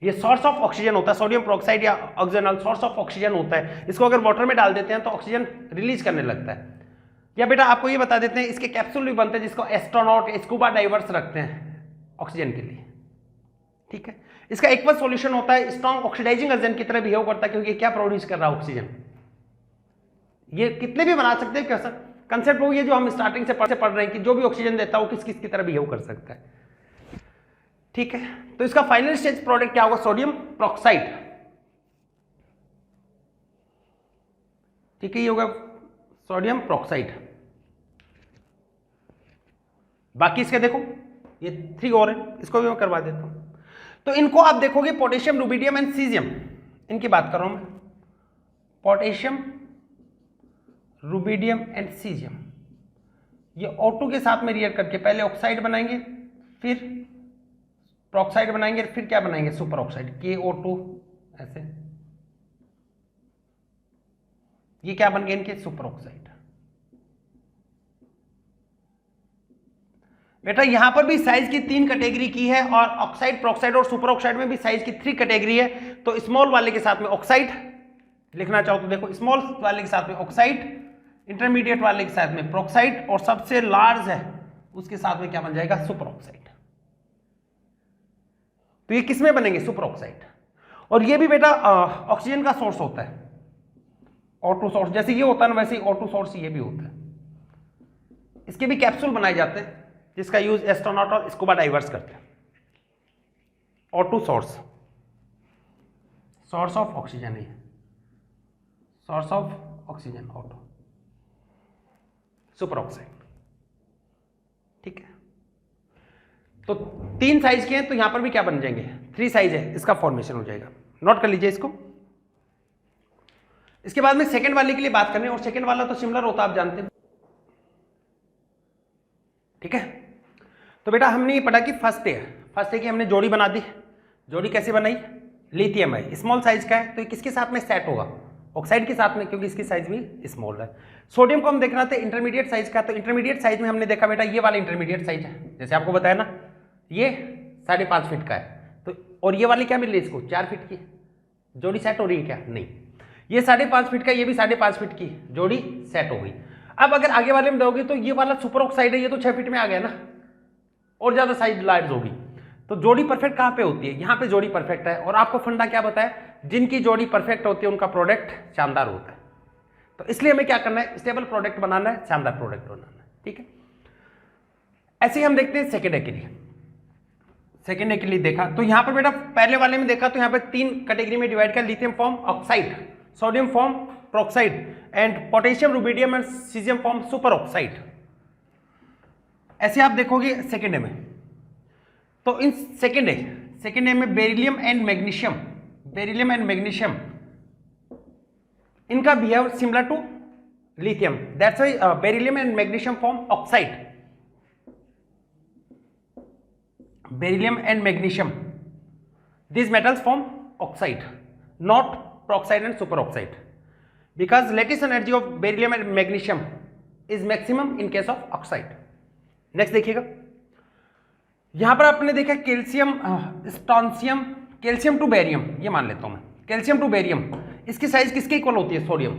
ये सोर्स ऑफ ऑक्सीजन होता है, सोडियम प्रोक्साइड या ऑक्सोनेल सोर्स ऑफ ऑक्सीजन होता है। इसको अगर वाटर में डाल देते हैं तो ऑक्सीजन रिलीज करने लगता है। या बेटा आपको ये बता देते हैं, इसके कैप्सूल भी बनते हैं जिसको एस्ट्रोनॉट स्कूबा डाइवर्स रखते हैं ऑक्सीजन के लिए, ठीक है। इसका एक्वस सॉल्यूशन होता है, स्ट्रॉन्ग ऑक्सीडाइजिंग एजेंट की तरह बिहेव करता है, क्योंकि क्या प्रोड्यूस कर रहा है, ऑक्सीजन। ये कितने भी बना सकते हैं, कैसा कंसेप्ट वो ये जो हम स्टार्टिंग से पढ़ रहे हैं कि जो भी ऑक्सीजन देता है वो किस किस की तरह बिहेव कर सकता है, ठीक है। तो इसका फाइनल स्टेज प्रोडक्ट क्या होगा, सोडियम प्रोक्साइड, ठीक है, ये होगा सोडियम प्रोक्साइड। बाकी इसके देखो ये 3 और है, इसको भी मैं करवा देता हूं। तो इनको आप देखोगे पोटेशियम, रुबिडियम एंड सीजियम, इनकी बात कर रहा हूं मैं, पोटेशियम, रुबिडियम एंड सीजियम। ये O2 के साथ में रिएक्ट करके पहले ऑक्साइड बनाएंगे, फिर प्रोक्साइड बनाएंगे, फिर क्या बनाएंगे, सुपर ऑक्साइड, KO2 ऐसे। ये क्या बन गए इनके, सुपर ऑक्साइड। बेटा यहां पर भी साइज की 3 कैटेगरी की है, और ऑक्साइड, प्रोक्साइड और सुपर ऑक्साइड में भी साइज की 3 कैटेगरी है। तो स्मॉल वाले के साथ में ऑक्साइड लिखना चाहो तो देखो, स्मॉल वाले के साथ में ऑक्साइड, इंटरमीडिएट वाले के साथ में प्रोक्साइड, और सबसे लार्ज है उसके साथ में क्या बन जाएगा, सुपर ऑक्साइड। तो ये किसमें बनेंगे, सुपर ऑक्साइड। और ये भी बेटा ऑक्सीजन का सोर्स होता है, O2 सोर्स, जैसे ये होता है ना वैसे ही O2 सोर्स ये भी होता है। इसके भी कैप्सूल बनाए जाते हैं जिसका यूज एस्ट्रोनॉट और स्कूबा डाइवर्स करते हैं। O2 source, source of oxygen है, source of oxygen O2, super oxide, ठीक है। तो 3 साइज के हैं, तो यहां पर भी क्या बन जाएंगे, 3 साइज है, इसका फॉर्मेशन हो जाएगा। नोट कर लीजिए इसको। इसके बाद में सेकंड वाले के लिए बात करें, और सेकंड वाला तो सिमिलर होता है, आप जानते हैं, ठीक है। तो बेटा हमने ये पढ़ा कि फर्स्ट है कि हमने जोड़ी बना दी। जोड़ी कैसे बनाई, लिथियम है, स्मॉल साइज का है, तो ये किसके साथ में सेट होगा, ऑक्साइड के साथ में, क्योंकि इसकी साइज भी स्मॉल है। सोडियम को हम देखना था इंटरमीडिएट साइज का, तो इंटरमीडिएट साइज में हमने देखा बेटा ये वाला इंटरमीडिएट साइज है, जैसे आपको बताया ना, ये 5.5 फीट का है। तो और ये वाली क्या मिल रही है इसको, 4 फीट की। जोड़ी सेट हो रही है क्या, नहीं। ये 5.5 फीट का, ये भी 5.5 फीट की, जोड़ी सेट हो गई। अब अगर आगे वाले में दोगे तो ये वाला सुपर ऑक्साइड है, ये तो 6 फीट में आ गया ना, और ज्यादा साइज लार्ज होगी। तो जोड़ी परफेक्ट कहां पे होती है, यहां पे जोड़ी परफेक्ट है। और आपको फंडा क्या बताया, जिनकी जोड़ी परफेक्ट होती है उनका प्रोडक्ट शानदार होता है। तो इसलिए हमें क्या करना है, स्टेबल प्रोडक्ट बनाना है, शानदार प्रोडक्ट बनाना है, ठीक है। ऐसे ही हम देखते हैं सेकेंड के लिए। सेकेंड के लिए देखा तो यहां पर बेटा पहले वाले में देखा तो यहां पर 3 कैटेगरी में डिवाइड किया, lithium form oxide, sodium form peroxide, and potassium, rubidium and caesium form super oxide. ऐसे आप देखोगे सेकेंड में, तो इन सेकेंड में बेरिलियम एंड मैग्नीशियम, इनका behave similar to lithium, that's why beryllium and magnesium form oxide. Beryllium and magnesium, these metals form oxide, not peroxide and superoxide, because lattice energy of beryllium and magnesium is maximum in case of oxide. Next देखिएगा, यहां पर आपने देखा calcium, strontium, calcium to barium, ये मान लेता हूं मैं, कैल्शियम टू बेरियम, इसकी साइज किसके इक्वल होती है, सोडियम।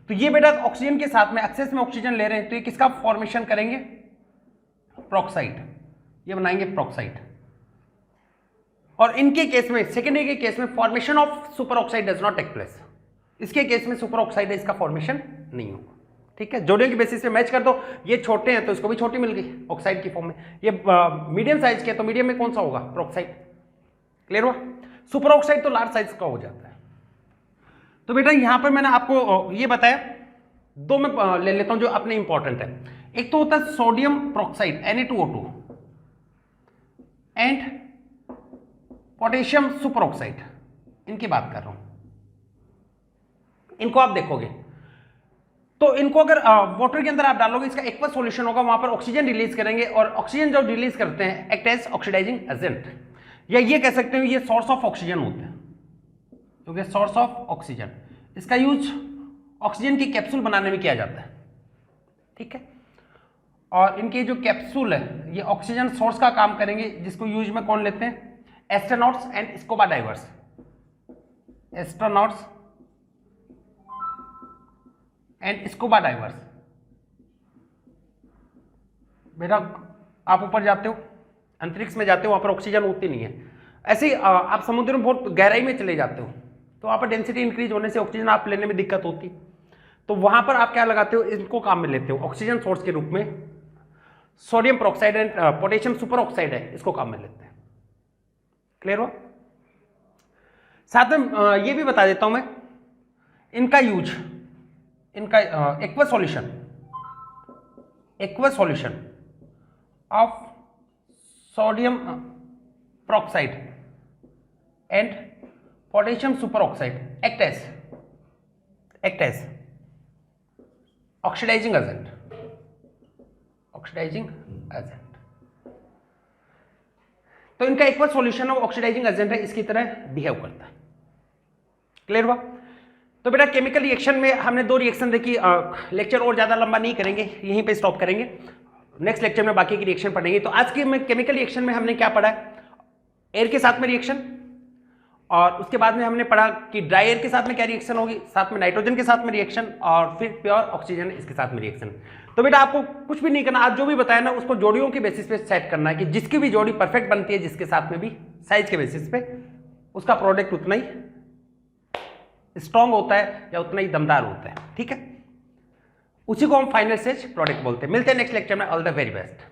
तो ये बेटा ऑक्सीजन के साथ में एक्सेस में ऑक्सीजन ले रहे हैं, तो ये किसका फॉर्मेशन करेंगे, प्रोक्साइड, ये बनाएंगे प्रोक्साइड। और इनके केस में, सेकेंडरी के केस में formation of super oxide does not take place, इसके केस में सुपर ऑक्साइड है, इसका फॉर्मेशन नहीं होगा, ठीक है। जोड़ियों की बेसिस पे मैच कर दो, ये छोटे हैं तो इसको भी छोटी मिल गई ऑक्साइड की फॉर्म में, ये मीडियम साइज के तो मीडियम में कौन सा होगा, प्रोक्साइड। क्लियर हुआ? सुपर ऑक्साइड तो लार्ज साइज का हो जाता है। तो बेटा यहां पर मैंने आपको ये बताया, दो मैं ले लेता हूं जो अपने इंपॉर्टेंट है। एक तो होता है sodium peroxide Na2O2 and potassium super oxide, इनकी बात कर रहा हूं। इनको आप देखोगे तो इनको अगर वाटर के अंदर आप डालोगे, इसका एक्वस सॉल्यूशन होगा, वहां पर ऑक्सीजन रिलीज करेंगे, और ऑक्सीजन जब रिलीज करते हैं एक्ट एज ऑक्सीडाइजिंग एजेंट, या ये कह सकते हो ये सोर्स ऑफ ऑक्सीजन होते हैं, क्योंकि सोर्स ऑफ ऑक्सीजन, इसका यूज ऑक्सीजन की कैप्सूल बनाने में किया जाता है, ठीक है। और इनके जो कैप्सूल है ये ऑक्सीजन सोर्स का काम करेंगे, जिसको यूज में कौन लेते हैं? Astronauts and scuba divers. Astronauts and scuba divers. बेटा आप ऊपर जाते हो, अंतरिक्ष में जाते हो, वहां पर ऑक्सीजन होती नहीं है, ऐसे ही आप समुद्र में बहुत गहराई में चले जाते हो, तो वहां पर डेंसिटी इंक्रीज होने से ऑक्सीजन आप लेने में दिक्कत होती है, तो वहां पर आप क्या लगाते हो? इनको काम में लेते हो ऑक्सीजन सोर्स के रूप में। Sodium peroxide and potassium super oxide है, इसको काम में लेते हैं। क्लियर हुआ? साथ में ये भी बता देता हूं मैं, इनका यूज, इनका aqueous solution of sodium peroxide and potassium super oxide act as oxidising agent. तो इनका aqueous solution of oxidising agent है, इसकी तरह बिहेव करता है। क्लियर हुआ? तो बेटा केमिकल रिएक्शन में हमने दो रिएक्शन देखी, लेक्चर और ज्यादा लंबा नहीं करेंगे, यहीं पे स्टॉप करेंगे, नेक्स्ट लेक्चर में बाकी की रिएक्शन पढ़ेंगे। तो आज के में केमिकल रिएक्शन में हमने क्या पढ़ा? एयर के साथ में रिएक्शन, और उसके बाद में हमने पढ़ा कि ड्राई एयर के साथ में क्या रिएक्शन होगी, साथ में नाइट्रोजन के साथ में रिएक्शन, और फिर प्योर ऑक्सीजन इसके साथ में रिएक्शन। तो बेटा आपको कुछ भी नहीं करना, आज जो भी बताया ना उसको जोड़ियों के बेसिस पे सेट करना है, कि जिसकी भी जोड़ी परफेक्ट बनती है जिसके साथ में भी, साइज के बेसिस पे उसका प्रोडक्ट उतना ही स्ट्रॉन्ग होता है या उतना ही दमदार होता है, ठीक है। उसी को हम फाइनल स्टेज प्रोडक्ट बोलते हैं। मिलते हैं नेक्स्ट लेक्चर में। All the very best.